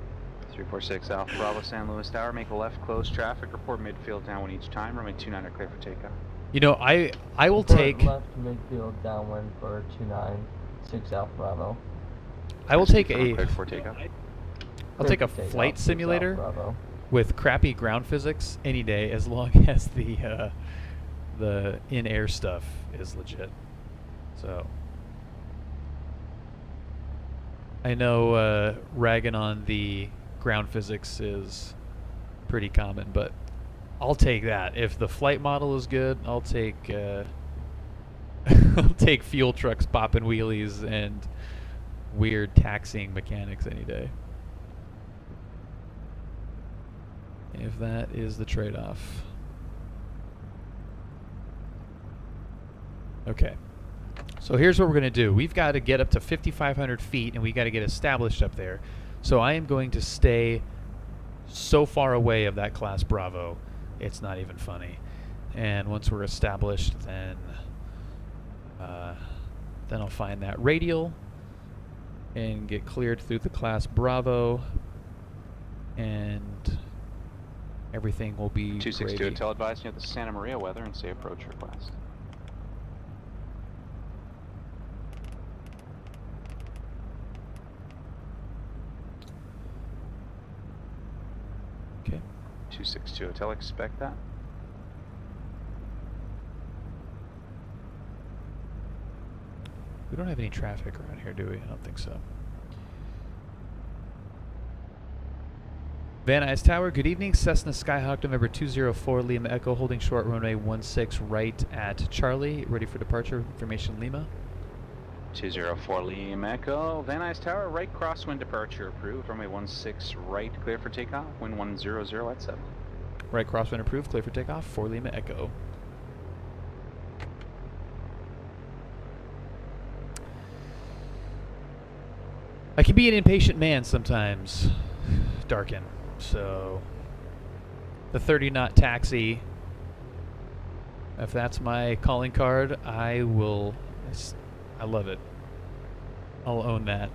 346 Alpha Bravo San Luis Tower, make a left close traffic, report midfield downwind each time, runway 29 are clear for takeoff. You know, I will Report take left midfield downwind for 296 Alpha Bravo. I will take Cleared a for takeoff. I'll take a Cleared for takeoff, flight 6 simulator Alpha Bravo. with crappy ground physics any day, as long as the in-air stuff is legit. So I know ragging on the ground physics is pretty common, but I'll take that. If the flight model is good, I'll take I'll take fuel trucks popping wheelies and weird taxiing mechanics any day. If that is the trade-off. Okay. So here's what we're going to do. We've got to get up to 5,500 feet, and we got to get established up there. So I am going to stay so far away of that class Bravo, it's not even funny. And once we're established, then I'll find that radial and get cleared through the class Bravo, and everything will be 262 gravy. Hotel advising you of the Santa Maria weather and say approach request. Okay. 262 Hotel, expect that. We don't have any traffic around here, do we? I don't think so. Van Nuys Tower, good evening. Cessna Skyhawk, November 204, Lima Echo, holding short runway 16 right at Charlie. Ready for departure. Information Lima. 204 Lima Echo, Van Nuys Tower, right crosswind departure approved. Runway 16 right, clear for takeoff. Wind 100 at 7. Right crosswind approved, clear for takeoff for Lima Echo. I can be an impatient man sometimes, Darkin. So, the 30-knot taxi, if that's my calling card, I will. I love it. I'll own that.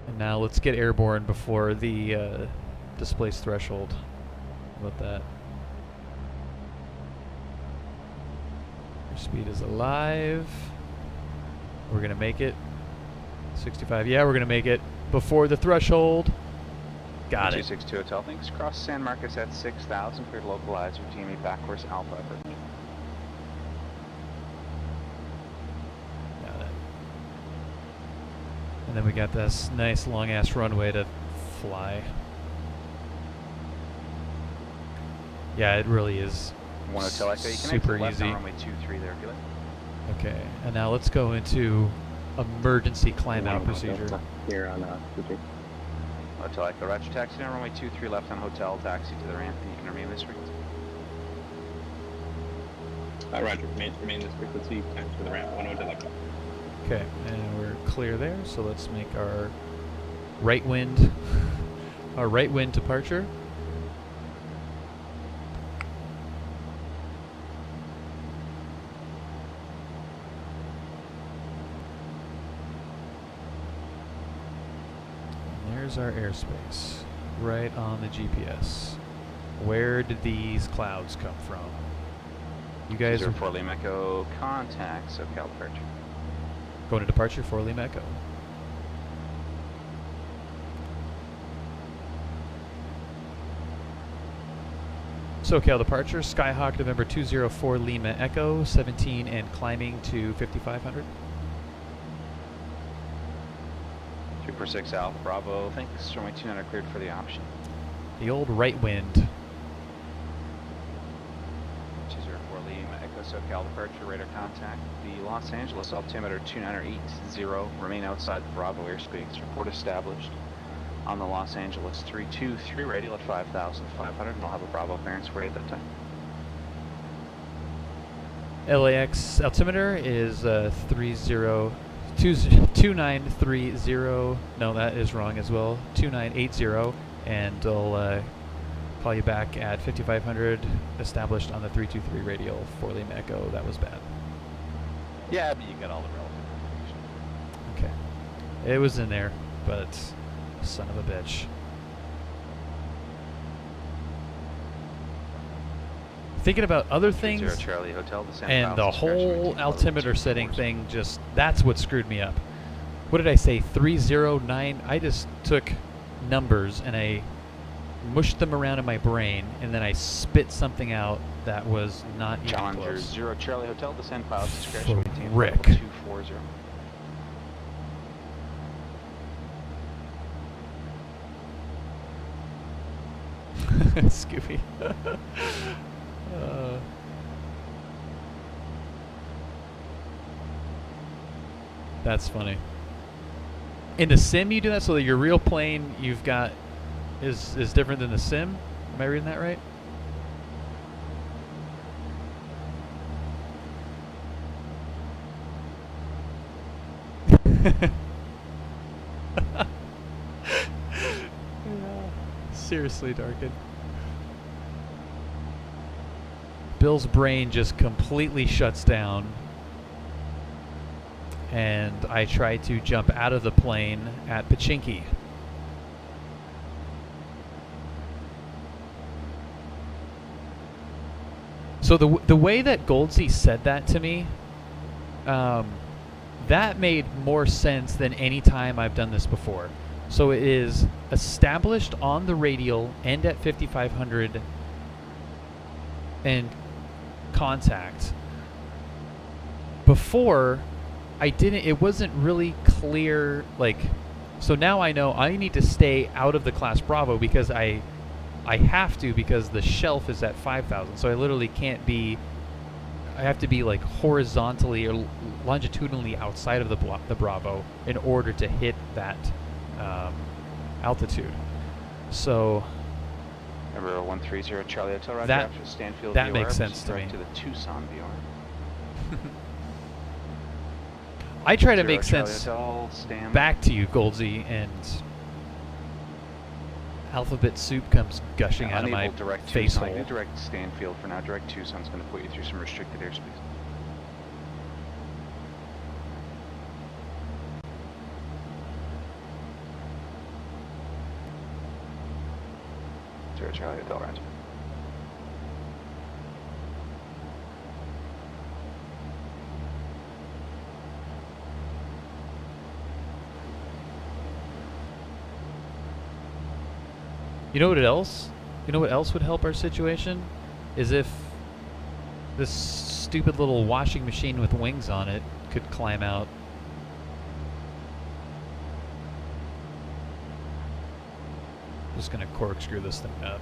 And now let's get airborne before the displaced threshold. How about that? Our speed is alive. We're gonna make it. 65. Yeah, we're gonna make it before the threshold. Got it. 262 Hotel, thanks. Cross San Marcos at 6,000. Clear to localize your teammate back course Alpha. Got it. And then we got this nice long ass runway to fly. Yeah, it really is. 1 Hotel Echo, you can super exit left easy. on runway 23 there if you like. Okay, and now let's go into emergency climb out procedure. Here on Fuji. Hotel Echo, Roger, taxi down runway 23 left on hotel, taxi to the ramp, and you can remain this frequency. Roger, remain this frequency, time for the ramp, 1 Hotel Echo. Okay, and we're clear there, so let's make our right wind departure. There's our airspace, right on the GPS. Where did these clouds come from? You guys are 204 Lima Echo, contact SoCal departure. going to departure for Lima Echo. SoCal departure, Skyhawk November 204 Lima Echo, 17 and climbing to 5,500. 346 Alpha Bravo, thanks. Runway 200 cleared for the option. The old right wind. 204 Lima Echo, SoCal departure, radar contact. The Los Angeles altimeter 2980, remain outside the Bravo airspace. Report established on the Los Angeles 323 radial at 5,500, and I'll have a Bravo clearance for you at that time. LAX altimeter is 2930. No, that is wrong as well. 2980, and I'll call you back at 5,500. Established on the 323 radial for Lima Echo. That was bad. Yeah, but you got all the relevant information. Okay, it was in there, but son of a bitch. Thinking about other things, Charlie Hotel, and the whole altimeter setting thing, just that's what screwed me up. What did I say? 309. I just took numbers and I mushed them around in my brain, and then I spit something out that was not even Challenger close. 0 Charlie Hotel, descend pilots discretion, maintain Rick. level 240. Scooby. That's funny. In the sim, you do that so that your real plane you've got is different than the sim. Am I reading that right? Seriously, Darkin. Bill's brain just completely shuts down, and I try to jump out of the plane at Pachinki. So the way that Goldsey said that to me, that made more sense than any time I've done this before. So it is established on the radial and at 5500 and contact. Before, it wasn't really clear, like, so now I know I need to stay out of the class Bravo because I have to, because the shelf is at 5,000. So I literally can't be, I have to be like horizontally or longitudinally outside of the Bravo in order to hit that altitude. So Number 130 Charlie Hotel, Roger, that, after Stanfield that VOR, makes sense to me. direct to the Tucson VOR. I try to 0 make Charlie sense Hotel, stand back to you, Goldsey, and alphabet soup comes gushing out of my direct face Tucson. I hole. can direct Stanfield for now. Direct Tucson's going to put you through some restricted airspace. Zero Charlie Hotel, Roger. You know what else? You know what else would help our situation? Is if this stupid little washing machine with wings on it could climb out. Just gonna corkscrew this thing up.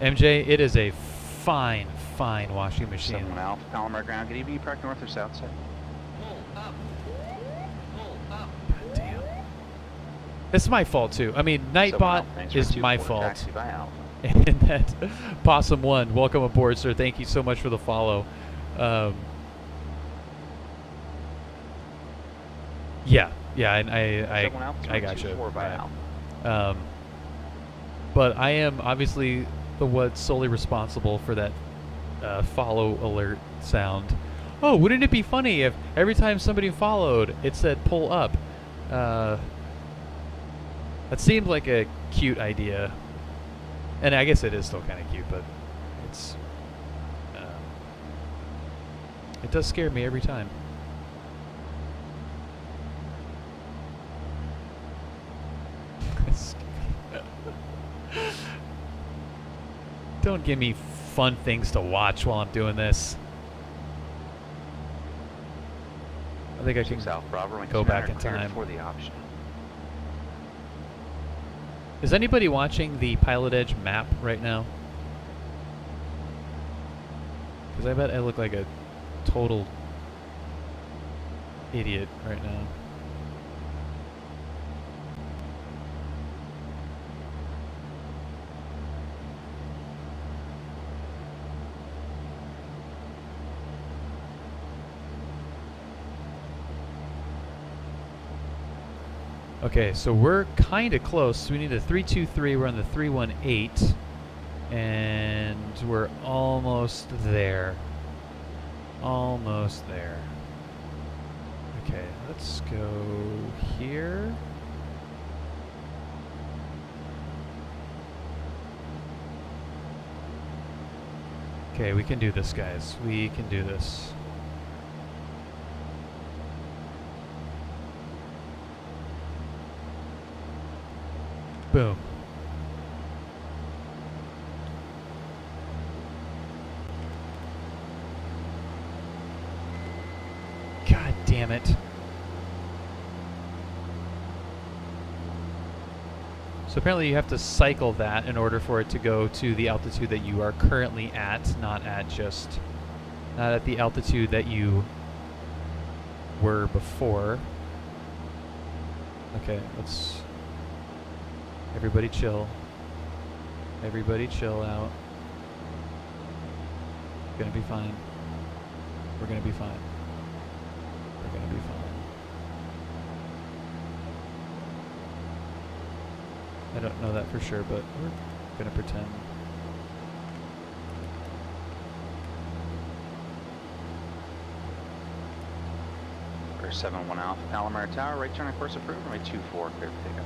MJ, it is a fine, fine washing machine. 71 Alpha, Palomar ground. Good evening. You park north or south side? Pull up. Pull up. God damn. It's my fault too. I mean, 71 Nightbot Alpha, thanks for is my 24, fault. Taxi by Alpha. And that Possum 1, welcome aboard, sir. Thank you so much for the follow. Yeah, I got you. But I am obviously the one solely responsible for that follow alert sound. Oh, wouldn't it be funny if every time somebody followed, it said pull up? That seemed like a cute idea. And I guess it is still kind of cute, but it's it does scare me every time. Don't give me fun things to watch while I'm doing this. I think I can go back in time. For the option. Is anybody watching the PilotEdge map right now? Because I bet I look like a total idiot right now. Okay, so we're kind of close. We need a 323. We're on the 318. And we're almost there. Almost there. Okay, let's go here. Okay, we can do this, guys. We can do this. Boom. God damn it. So apparently you have to cycle that in order for it to go to the altitude that you are currently at, not at the altitude that you were before. Okay, let's... Everybody chill. Everybody chill out. Gonna be fine. We're gonna be fine. We're gonna be fine. I don't know that for sure, but we're gonna pretend. For 7-1 Alpha, Palomar Tower, right turn on course approved, runway 24, clear for takeoff.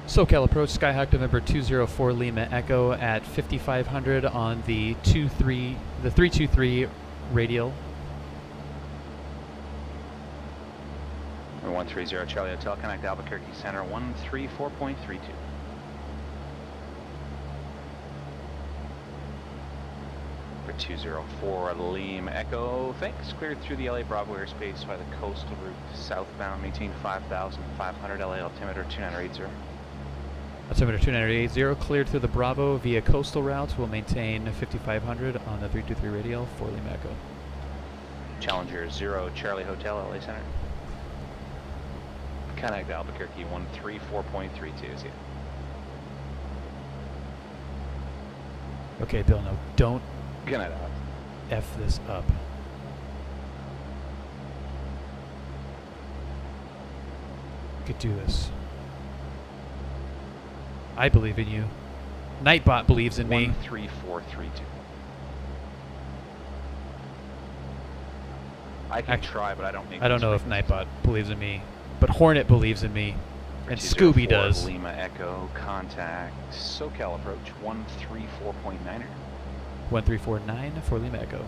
SoCal approach, Skyhawk November 204 Lima Echo at 5500 on the 323 radial. 130 Charlie Hotel, connect Albuquerque Center 134.32. For 204 Lima Echo, thanks. Cleared through the LA Bravo airspace by the coastal route southbound. Maintain 5,500 LA altimeter 2980. Altimeter 2980, cleared through the Bravo via coastal routes. We'll maintain 5500 on the 323 radial for Lima Echo. Challenger 0 Charlie Hotel, LA Center. Connect Albuquerque 134.32. See ya. Okay, Bill, no, don't Good night, Alex. F this up. We could do this. I believe in you. Nightbot believes in me. 13432. I can try, but I don't make. I don't know if Nightbot believes in me, but Hornet believes in me, and Scooby does. Lima Echo, contact SoCal approach 134.9er. 1349 for Lima Echo.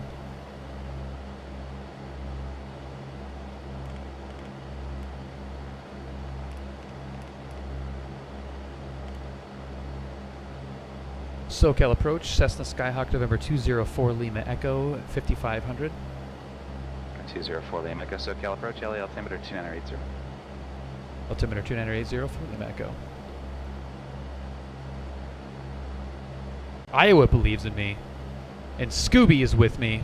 SoCal approach, Cessna Skyhawk November 204 Lima Echo, 5500. 204 Lima Echo, SoCal approach, LA altimeter 2980. Altimeter 2980 for Lima Echo. Iowa believes in me, and Scooby is with me.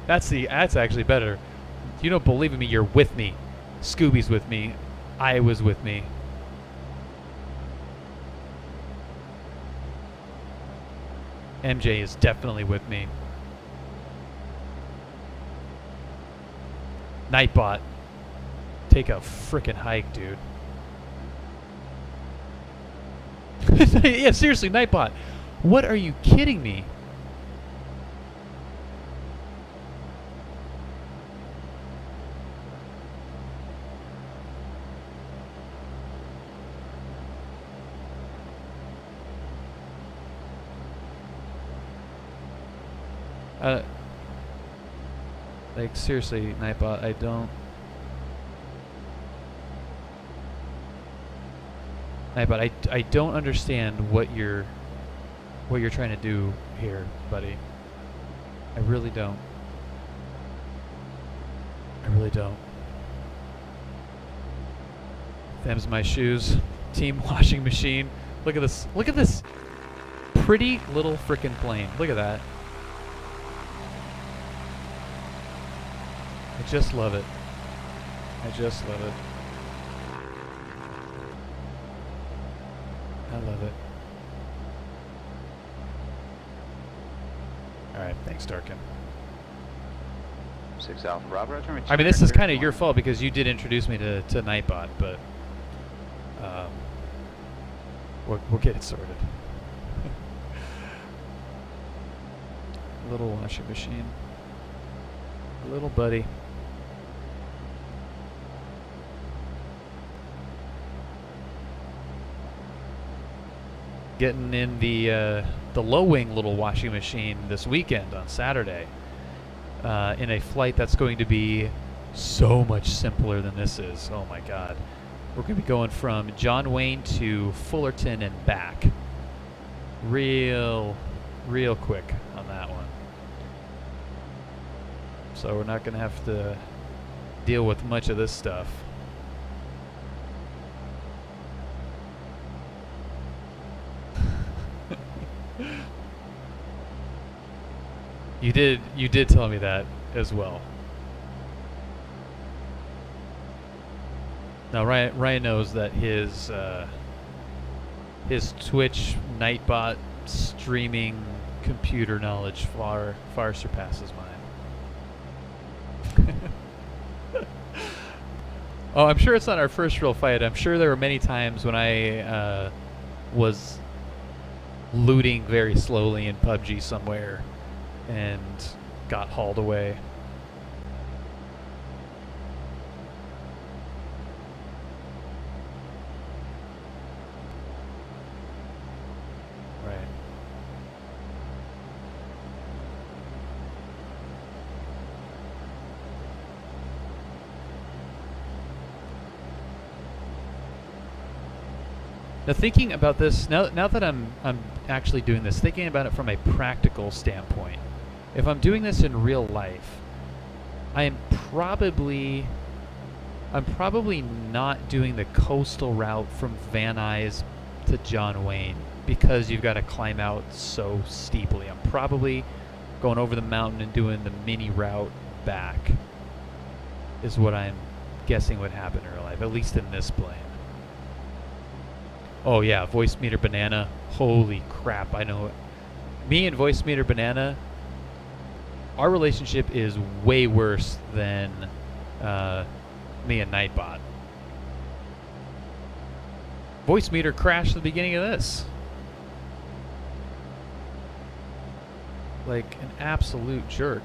That's actually better. You don't believe in me, you're with me. Scooby's with me. Iowa's with me. MJ is definitely with me. Nightbot, take a frickin' hike, dude. Yeah, seriously, Nightbot, what are you kidding me? Like, seriously, Nightbot, I don't... Nightbot, I don't understand what you're trying to do here, buddy. I really don't. I really don't. Them's my shoes. Team washing machine. Look at this. Look at this pretty little frickin' plane. Look at that. I just love it. I just love it. I love it. Alright, thanks, Darkin. 6 Alpha Bravo. I mean, this is kind of your fault because you did introduce me to Nightbot, but we'll get it sorted. Little washing machine. Little buddy. Getting in the low wing little washing machine this weekend on Saturday in a flight that's going to be so much simpler than this is. Oh my God, We're going to be going from John Wayne to Fullerton and back. Real quick on that one. So we're not going to have to deal with much of this stuff. You did tell me that as well. Now Ryan knows that his Twitch Nightbot streaming computer knowledge far surpasses mine. Oh, I'm sure it's not our first real fight. I'm sure there were many times when I was looting very slowly in PUBG somewhere and got hauled away. Right. Now thinking about this, now that I'm actually doing this, thinking about it from a practical standpoint, if I'm doing this in real life, I'm probably not doing the coastal route from Van Nuys to John Wayne because you've got to climb out so steeply. I'm probably going over the mountain and doing the mini route back is what I'm guessing would happen in real life, at least in this plane. Oh yeah, Voice Meter Banana. Holy crap, I know. Me and Voice Meter Banana, our relationship is way worse than me and Nightbot. Voice Meter crashed at the beginning of this. Like an absolute jerk.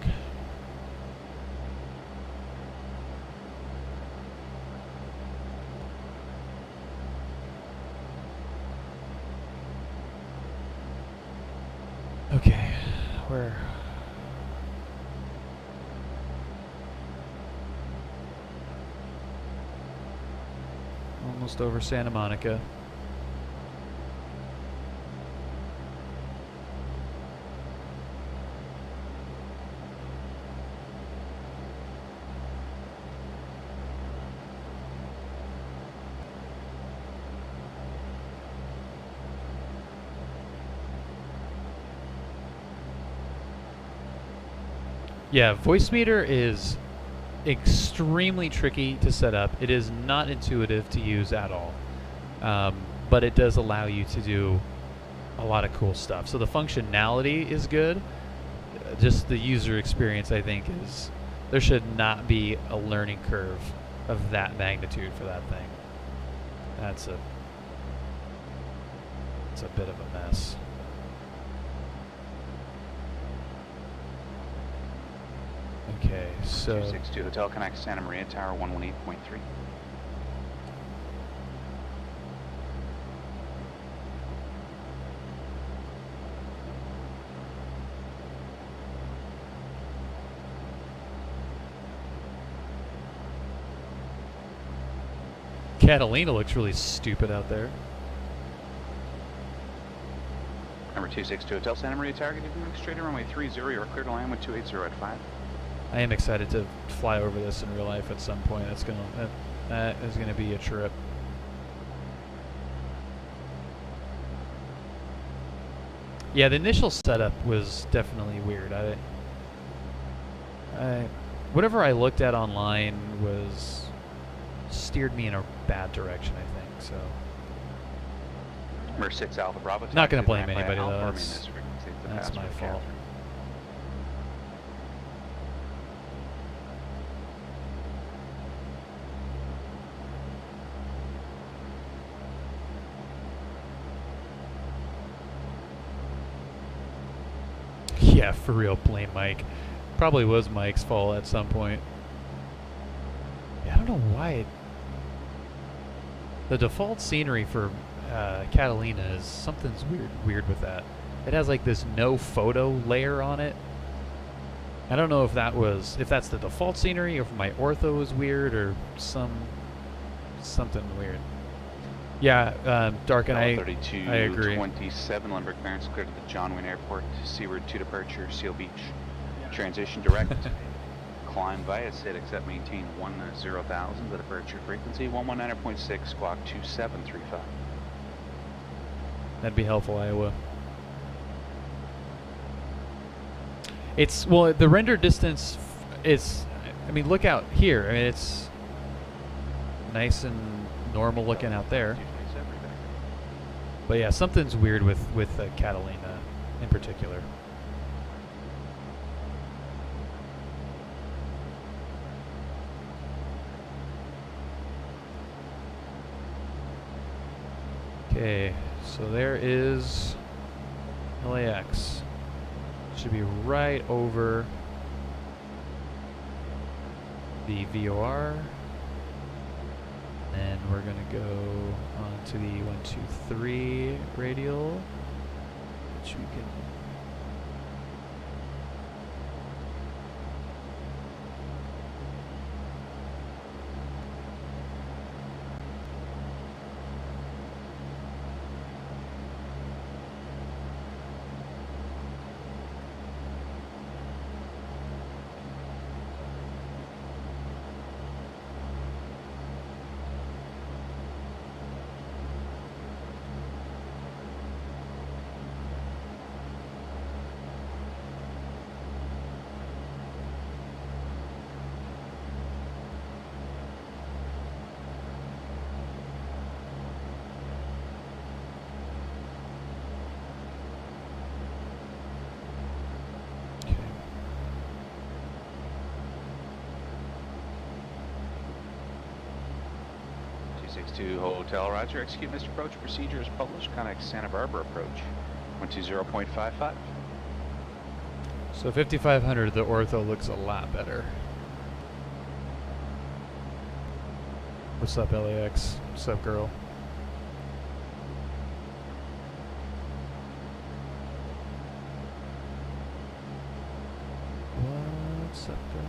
Okay, where? Almost over Santa Monica. Yeah, Voice Meter is extremely tricky to set up. It is not intuitive to use at all, but it does allow you to do a lot of cool stuff. So the functionality is good. Just the user experience, I think, is there should not be a learning curve of that magnitude for that thing. It's a bit of a mess. Okay, so 262 Hotel Connect Santa Maria Tower 118.3. Catalina looks really stupid out there. Number 262 Hotel Santa Maria Tower, good evening, straight to runway 30, you're clear to land with 280 at 5. I am excited to fly over this in real life at some point. That is gonna be a trip. Yeah, the initial setup was definitely weird. Whatever I looked at online steered me in a bad direction, I think. So. Number 6 Alpha Bravo. Not gonna blame anybody though. That's my fault. Yeah, for real, blame Mike. Probably was Mike's fault at some point. Yeah, I don't know why. The default scenery for Catalina is something's weird with that. It has like this no photo layer on it. I don't know if that's the default scenery, or if my ortho is weird, or some something weird. Yeah, Dark and I 32, I agree. 27, Limerick clearance clear to the John Wayne Airport, seaward to departure, Seal Beach. Transition direct. Climb via SID, except maintain 10,000, the departure frequency, 119.6, squawk 2735. That'd be helpful, Iowa. It's, well, the render distance is, I mean, look out here. I mean, it's nice and normal looking out there. But yeah, something's weird with Catalina in particular. Okay, so there is LAX. Should be right over the VOR. And we're gonna go on to the 123 radial, which we can. Okay. 262 Hotel Roger, execute missed approach procedure is published, contact Santa Barbara approach, 120.55. So 5500, the ortho looks a lot better. What's up, LAX? What's up, girl? What's up, girl?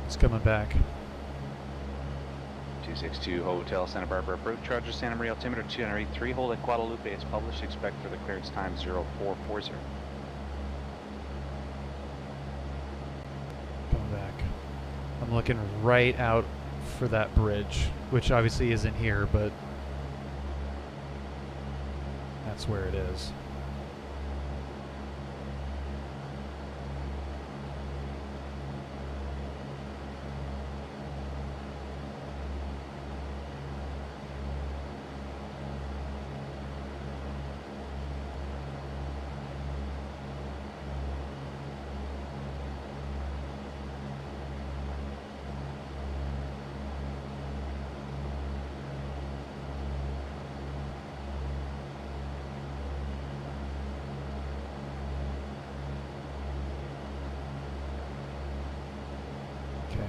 It's coming back. 262 Hotel Santa Barbara approach, Roger, Santa Maria altimeter 283, hold at Guadalupe as published, expect for the clearance time 0440. Coming back. I'm looking right out for that bridge, which obviously isn't here, but that's where it is. Okay.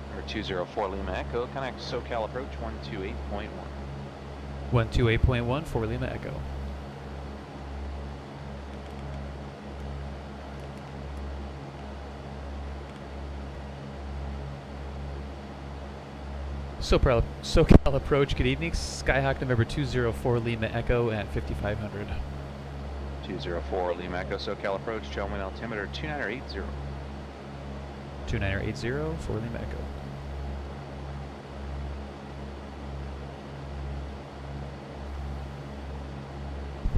Number 204 Lima Echo, connect SoCal approach 128.1. 128.1 for Lima Echo. SoCal approach, good evening. Skyhawk November 204 Lima Echo at 5500. 204 Lima Echo, SoCal approach, John Wayne altimeter 2980. 2980 for Lima Echo.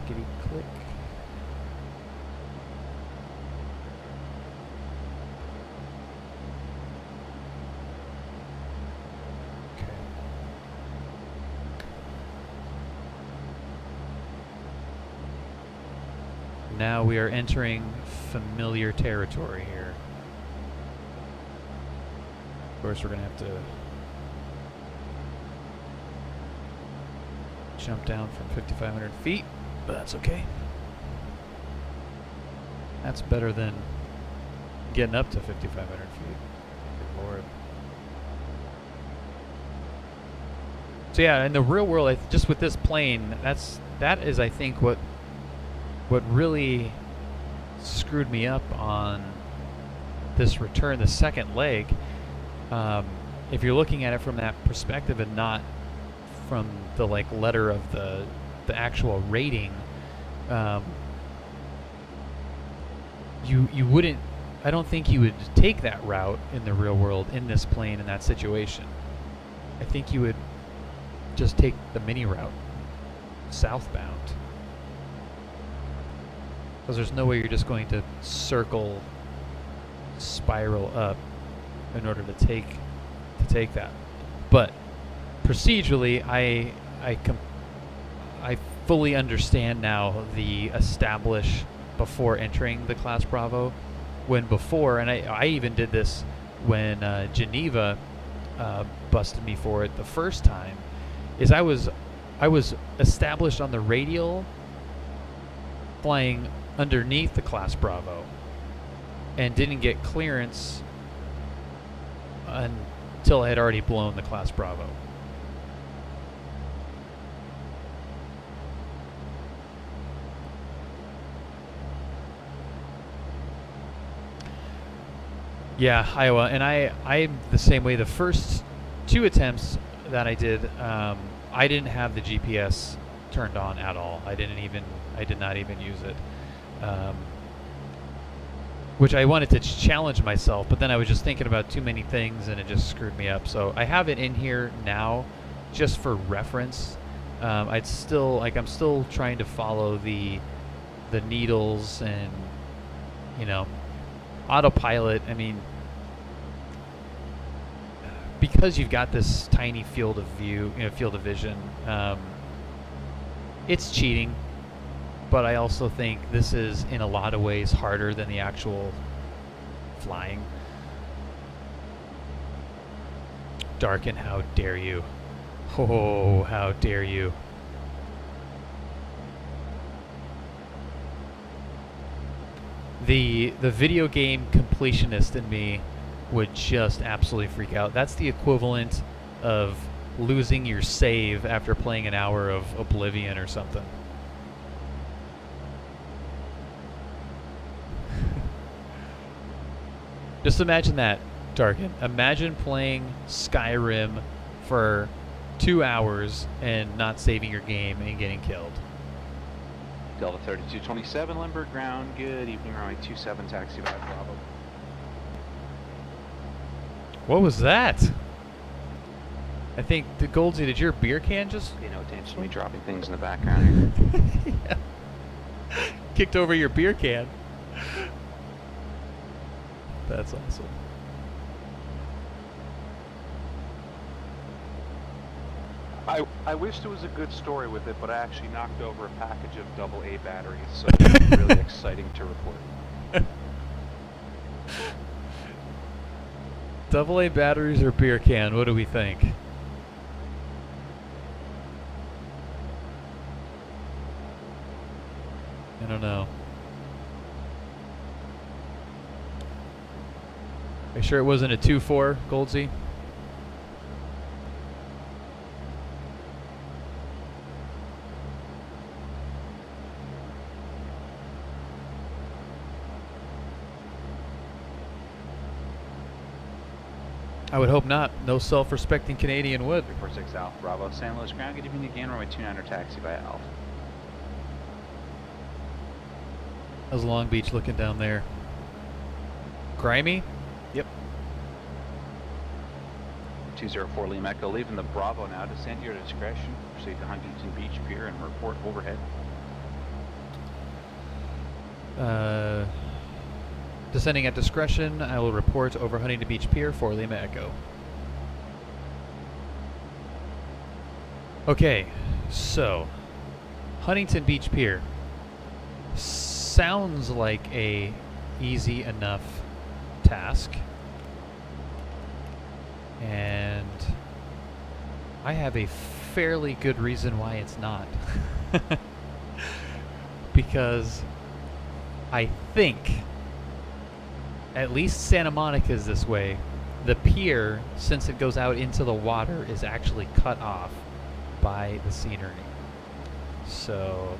Clickety Click. Okay. Now we are entering familiar territory here. Of course, we're going to have to jump down from 5,500 feet, but that's okay. That's better than getting up to 5,500 feet. Good Lord. So yeah, in the real world, just with this plane, that is, I think, what really screwed me up on this return, the second leg. If you're looking at it from that perspective and not from the letter of the actual rating, you wouldn't. I don't think you would take that route in the real world in this plane in that situation. I think you would just take the mini route southbound, because there's no way you're just going to spiral up in order to take that. But procedurally, I fully understand now the establish before entering the Class Bravo. When before, and I even did this when Geneva busted me for it the first time, is I was established on the radial flying underneath the Class Bravo and didn't get clearance until I had already blown the Class Bravo. Yeah, Iowa, and I'm the same way. The first two attempts that I did, I didn't have the GPS turned on at all. I did not even use it, which I wanted to challenge myself, but then I was just thinking about too many things and it just screwed me up. So I have it in here now, just for reference. I'm still trying to follow the needles and autopilot. I mean, because you've got this tiny field of vision, it's cheating. But I also think this is, in a lot of ways, harder than the actual flying. Darken, how dare you? Oh, how dare you? The video game completionist in me would just absolutely freak out. That's the equivalent of losing your save after playing an hour of Oblivion or something. Just imagine that, Darkin. Imagine playing Skyrim for 2 hours and not saving your game and getting killed. Delta 3227, Limburg ground. Good evening, runway 27, taxi by Bravo. What was that? I think, Goldsy, did your beer can just... Pay no attention to me dropping things in the background here. Yeah. Kicked over your beer can. That's awesome. I wish there was a good story with it, but I actually knocked over a package of AA batteries, so it's really exciting to report. AA batteries or beer can, what do we think? I don't know. Are you sure it wasn't a 2-4, Goldsy? I would hope not. No self-respecting Canadian would. 346 Alpha Bravo, San Luis ground. Good evening again, runway 29 taxi by Alpha. How's Long Beach looking down there? Grimy? Yep. 204 Lima Echo, leaving the Bravo now. Descend your discretion. Proceed to Huntington Beach Pier and report overhead. Descending at discretion, I will report over Huntington Beach Pier for Lima Echo. Okay, so Huntington Beach Pier sounds like a easy enough task, and I have a fairly good reason why it's not. Because I think at least Santa Monica is this way. The pier, since it goes out into the water, is actually cut off by the scenery. So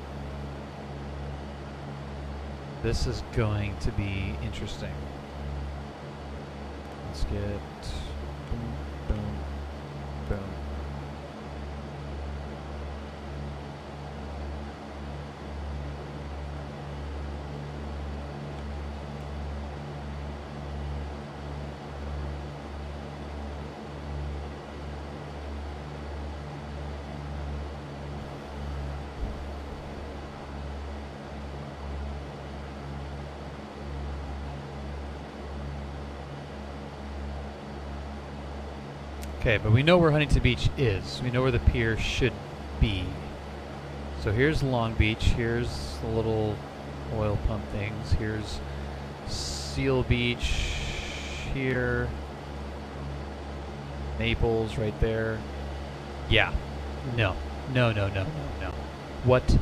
this is going to be interesting. Let's get boom, boom, boom. Okay, but we know where Huntington Beach is. We know where the pier should be. So here's Long Beach. Here's the little oil pump things. Here's Seal Beach here. Naples right there. Yeah. No. No, no, no, no, no. What?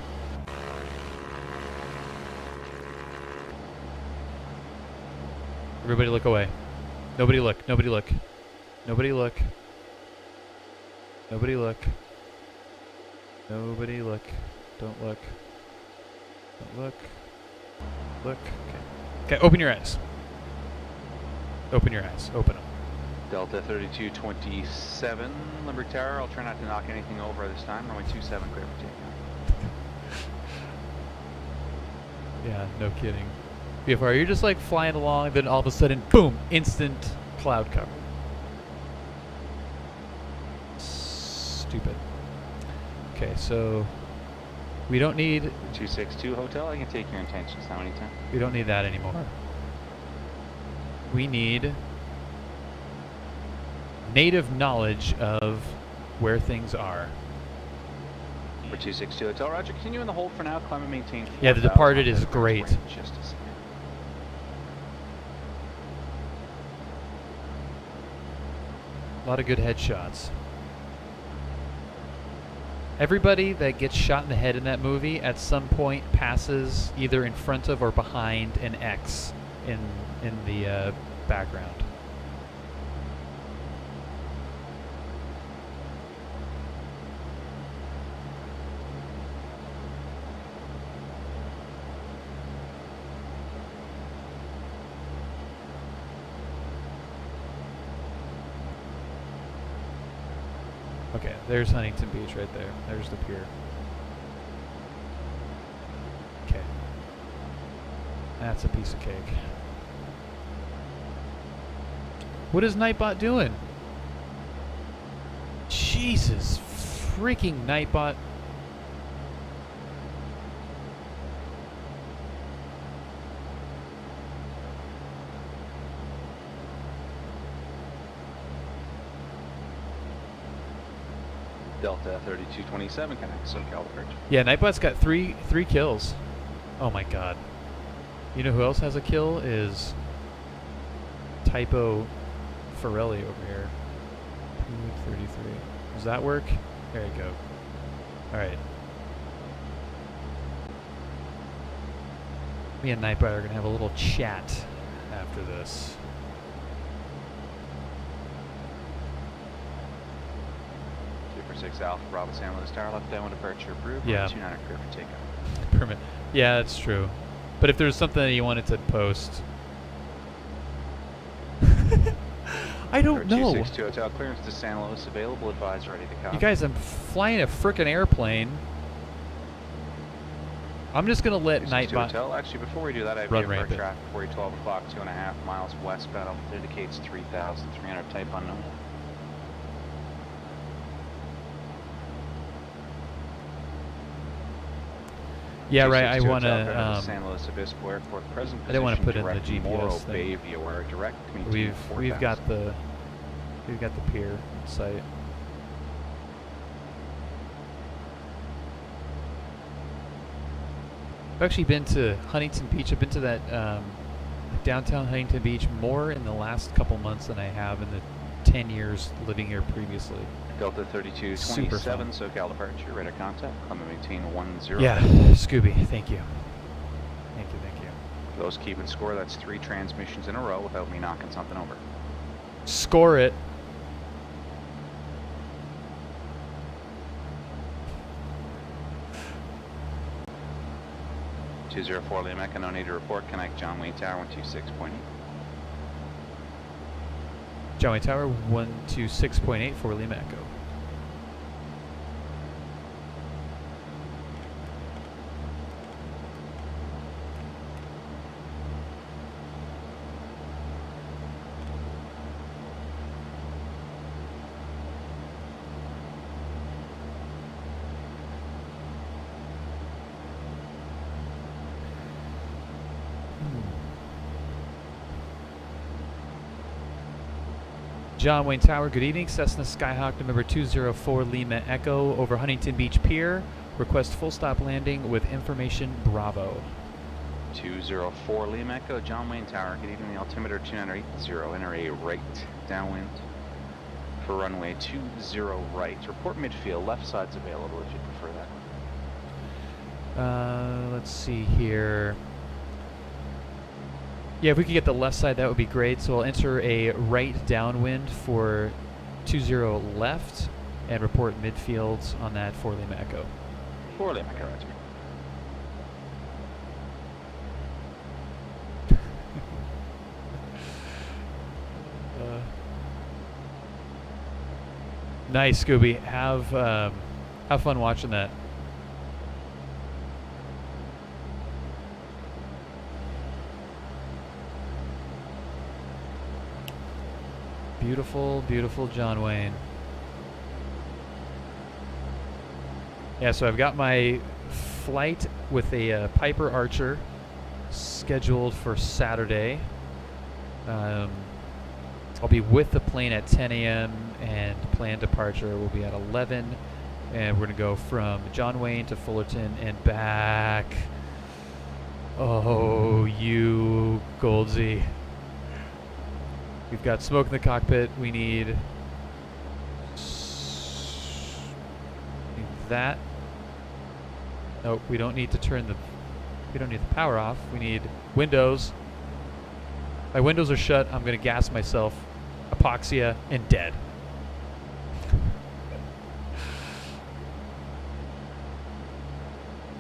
Everybody look away. Nobody look. Nobody look. Nobody look. Nobody look. Nobody look. Don't look. Don't look. Look. Okay. Okay, open your eyes. Open your eyes. Open them. Delta 3227, Limerick Tower. I'll try not to knock anything over this time. Runway 27, clear for takeoff. Yeah, no kidding. BFR, you're just like flying along, then all of a sudden, boom, instant cloud cover. Stupid. Okay, so we don't need 262 Hotel, I can take your intentions now anytime. we don't need that anymore. We need native knowledge of where things are. For 262 Hotel, Roger, continue in the hold for now, climb and maintain. Yeah, The Departed is great. Just a second. A lot of good headshots. Everybody that gets shot in the head in that movie at some point passes either in front of or behind an X in the background. Okay, there's Huntington Beach right there. There's the pier. Okay. That's a piece of cake. What is Nightbot doing? Jesus freaking Nightbot. Delta 3227 connects SoCal Approach. Yeah, Nightbot's got three kills. Oh my god. You know who else has a kill? Is Typo Forelli over here. 233. Does that work? There you go. Alright. Me and Nightbot are going to have a little chat after this. Super 6 Alpha Bravo San Luis Tower, left downwind departure approved. Yeah. 29 clear for takeoff. Permit. Yeah, that's true. But if there's something that you wanted to post, I don't know. 262 Hotel clearance to San Luis available. Advise ready to copy. You guys, I'm flying a frickin' airplane. I'm just gonna let 262 Nightbot Hotel. Actually, before we do that, I have run VFR rampant. traffic for you 12 o'clock, 2.5 miles westbound. Altitude indicates 3,300. Type unknown. Yeah, right. I 262 want Hotel, clear to to. San Luis Obispo Airport. Present I didn't want to position put in the direct Morro GPS Bay thing. via wire direct. Maintain We've 4000. got the pier site. I've actually been to Huntington Beach. I've been to that downtown Huntington Beach more in the last couple months than I have in the 10 years living here previously. Delta Super 3227, fun. SoCal departure, radar contact, climb and maintain 10. Yeah, Scooby, thank you. Thank you, thank you. For those keeping score, that's 3 transmissions in a row without me knocking something over. Score it. .204 Liam Echo, no need to report. Connect John Wayne Tower 126.8. John Wayne Tower 126.8 for Lima Echo. John Wayne Tower, good evening. Cessna Skyhawk number 204 Lima Echo over Huntington Beach Pier. Request full stop landing with information Bravo. 204 Liam Echo, John Wayne Tower, good evening. Altimeter 2980, enter a right downwind for runway 20 right. Report midfield, left side's available if you prefer that. Let's see here. Yeah, if we could get the left side, that would be great. So I'll enter a right downwind for 20 left and report midfield on that for Lima Echo. 4 Lima Echo, roger. Nice, Scooby. Have fun watching that. Beautiful, beautiful John Wayne. Yeah, so I've got my flight with a Piper Archer scheduled for Saturday. I'll be with the plane at 10 a.m. and planned departure will be at 11. And we're going to go from John Wayne to Fullerton and back. Oh, you Goldsy. We've got smoke in the cockpit. We need that. Nope, we don't need to turn the. We don't need the power off. We need windows. My windows are shut. I'm gonna gas myself. Apoxia and dead. Oh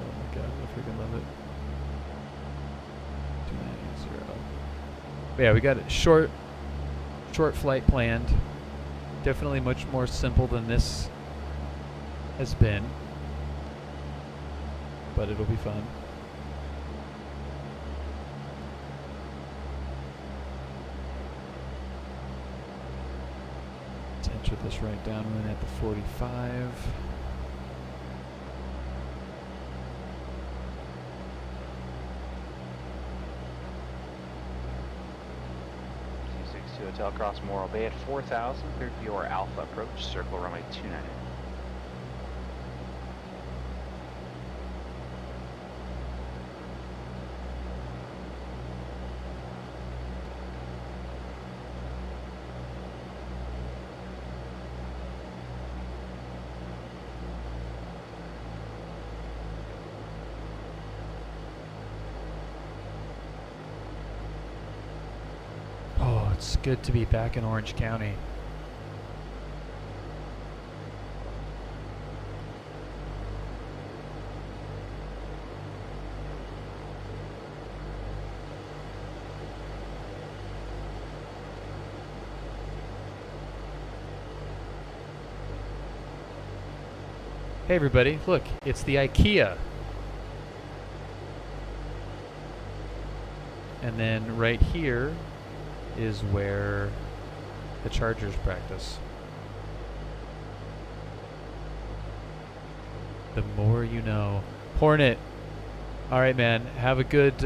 my god, I freaking love it. 290. But yeah, we got a short flight planned. Definitely much more simple than this has been, but it'll be fun. Let's enter this right downwind at the 45. Hotel across Morro Bay at 4,000, cleared for your Alpha approach, circle runway 29. It's good to be back in Orange County. Hey everybody, look, it's the IKEA. And then right here is where the Chargers practice. The more you know. Hornet, All right, man. Have a good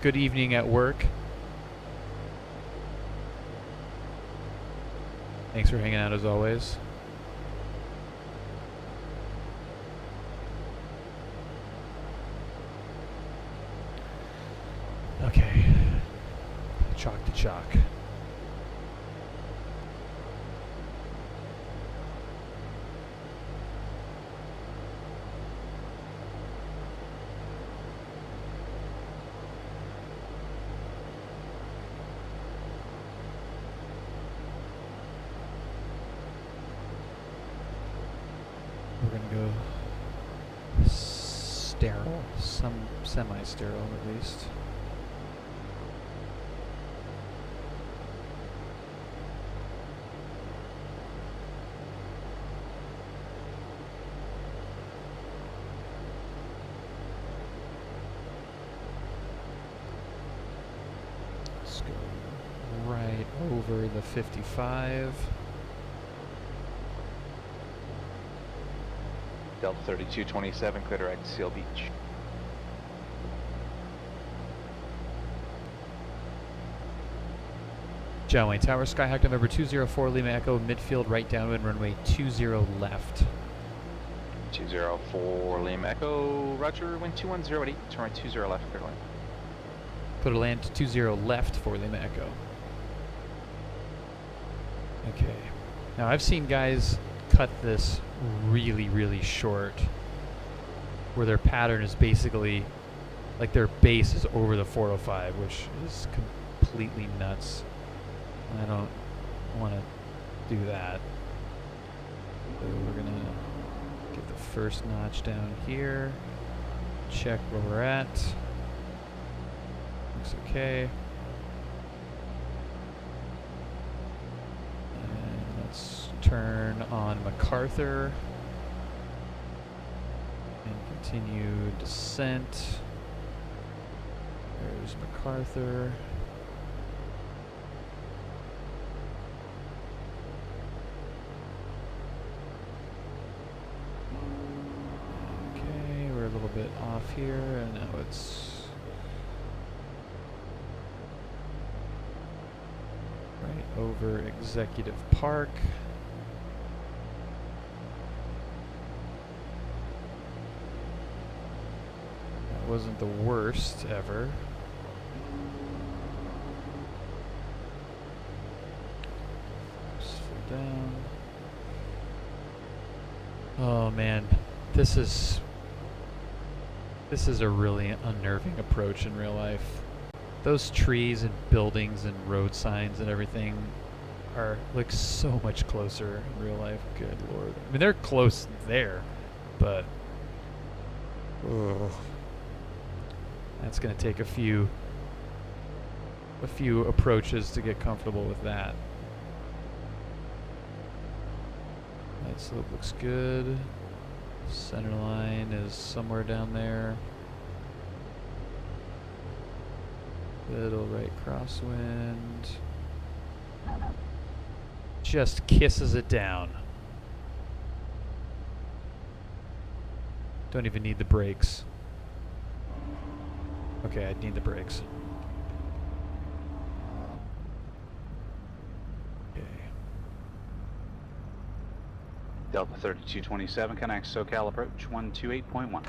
good evening at work. Thanks for hanging out as always. Okay. Chalk to chalk. We're gonna go sterile, some semi-sterile at least. Let's go right over the 55. Delta 3227, clear direct to Seal Beach. John Wayne Tower, Skyhawk November 204, Lima Echo, midfield right downwind, runway 20 left. 204 Lima Echo, roger, wind 210 at 8, turn right 20 left, clear line. Put a land to 20 left for Lima Echo. Okay. Now I've seen guys cut this really, really short, where their pattern is basically, like their base is over the 405, which is completely nuts. I don't want to do that. So we're going to get the first notch down here, check where we're at. Looks okay. And let's turn on MacArthur and continue descent. There's MacArthur. Okay, we're a little bit off here, and now it's right over Executive Park. That wasn't the worst ever. Slow down. Oh man, this is a really unnerving approach in real life. Those trees and buildings and road signs and everything look so much closer in real life. Good lord. I mean, they're close there, but that's gonna take a few approaches to get comfortable with that. Light slope looks good. Center line is somewhere down there. Little right crosswind. Just kisses it down. Don't even need the brakes. Okay, I need the brakes. Okay. Delta 3227, connect SoCal approach 128.1.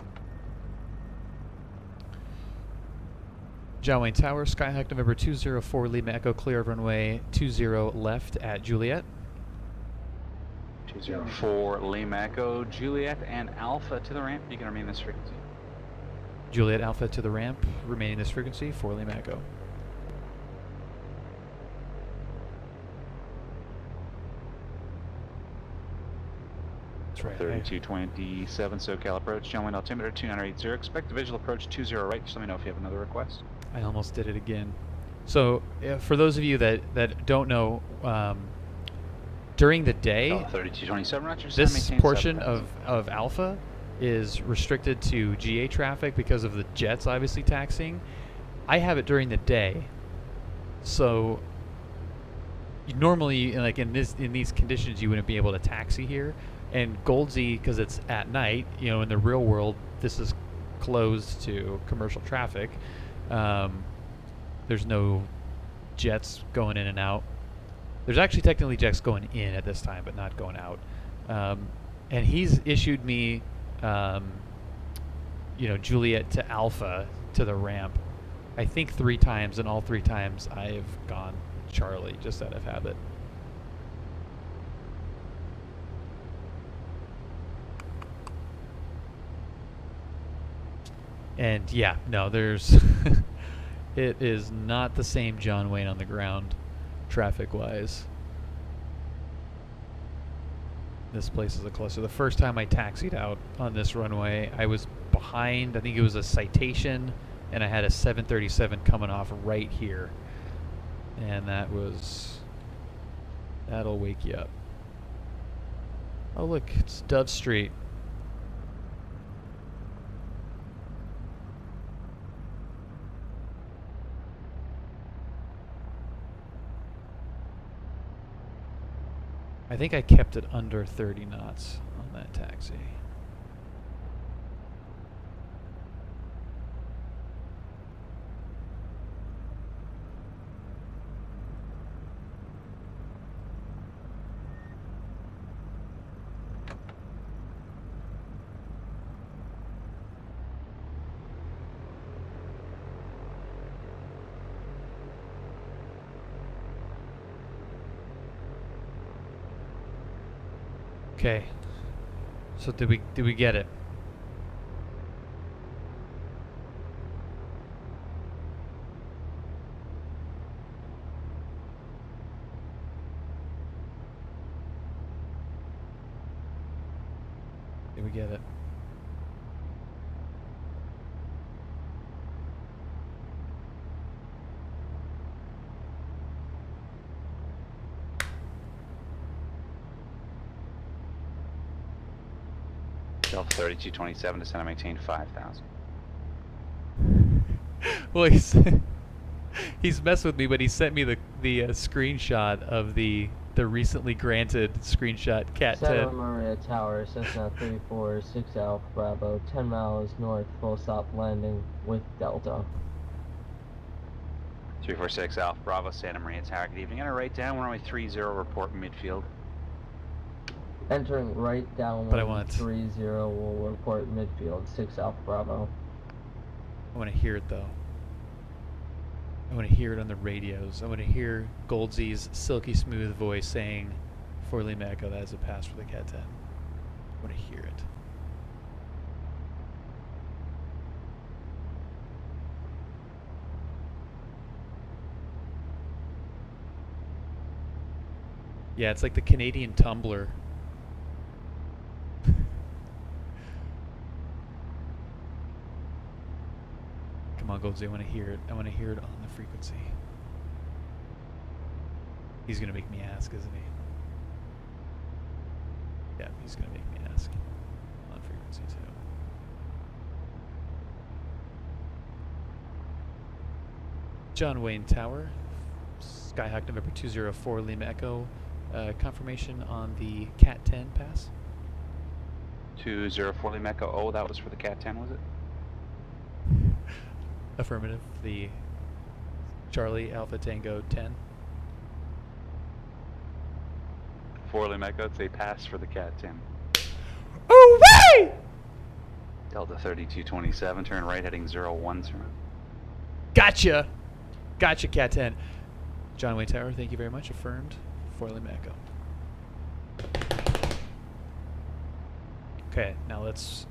John Wayne Tower, Skyhawk November 204, Lima Echo, clear of runway 20 left at Juliet. 204 Lima Echo, Juliet and Alpha to the ramp. You can remain this frequency. Juliet Alpha to the ramp, remaining this frequency for Lima Echo. That's right. 3227 SoCal approach, John Wayne altimeter 2980. Expect the visual approach 20 right. Just let me know if you have another request. I almost did it again. So, for those of you that don't know, during the day, 3227 Roger, this portion of Alpha is restricted to GA traffic because of the jets obviously taxiing. I have it during the day, so normally, like in these conditions, you wouldn't be able to taxi here. And Goldsey, because it's at night, you know, in the real world, this is closed to commercial traffic. There's no jets going in and out. There's actually technically jets going in at this time, but not going out. And he's issued me, Juliet to Alpha to the ramp, I think 3 times, and all 3 times I've gone Charlie just out of habit. And yeah, no, there's it is not the same John Wayne on the ground traffic-wise. This place is a cluster. The first time I taxied out on this runway, I was behind, I think it was a Citation, and I had a 737 coming off right here. And that'll wake you up. Oh look, it's Dove Street. I think I kept it under 30 knots on that taxi. Okay. So did we get it? Did we get it? Delta 3227 descend and maintain 5,000. Well, he's messed with me, but he sent me the screenshot of the recently granted screenshot CAT-10. Santa Maria Tower, Cessna 346 Alpha Bravo, 10 miles north, full stop landing with Delta. 346 Alpha Bravo, Santa Maria Tower, good evening. Enter right down, runway 30, report midfield. Entering right down But I want 30, will report midfield, 6 Alpha Bravo. I want to hear it though. I want to hear it on the radios. I want to hear Goldsy's silky smooth voice saying, "For Lima Echo, that is a pass for the CAT-10." I want to hear it. Yeah, it's like the Canadian Tumbler. Come on, Goldsy, I want to hear it. I want to hear it on the frequency. He's going to make me ask, isn't he? Yeah, he's going to make me ask on frequency too. John Wayne Tower, Skyhawk November 204 Lima Echo, confirmation on the CAT-10 pass. 204 Lima Echo, oh, that was for the CAT-10, was it? Affirmative. The Charlie Alpha Tango 10. 4 Lima Echo, it's a pass for the CAT-10. Oh, way! Delta 3227, turn right heading 01, sir. Gotcha! Gotcha, CAT-10. John Wayne Tower, thank you very much. Affirmed. 4 Lima Echo. Okay, now let's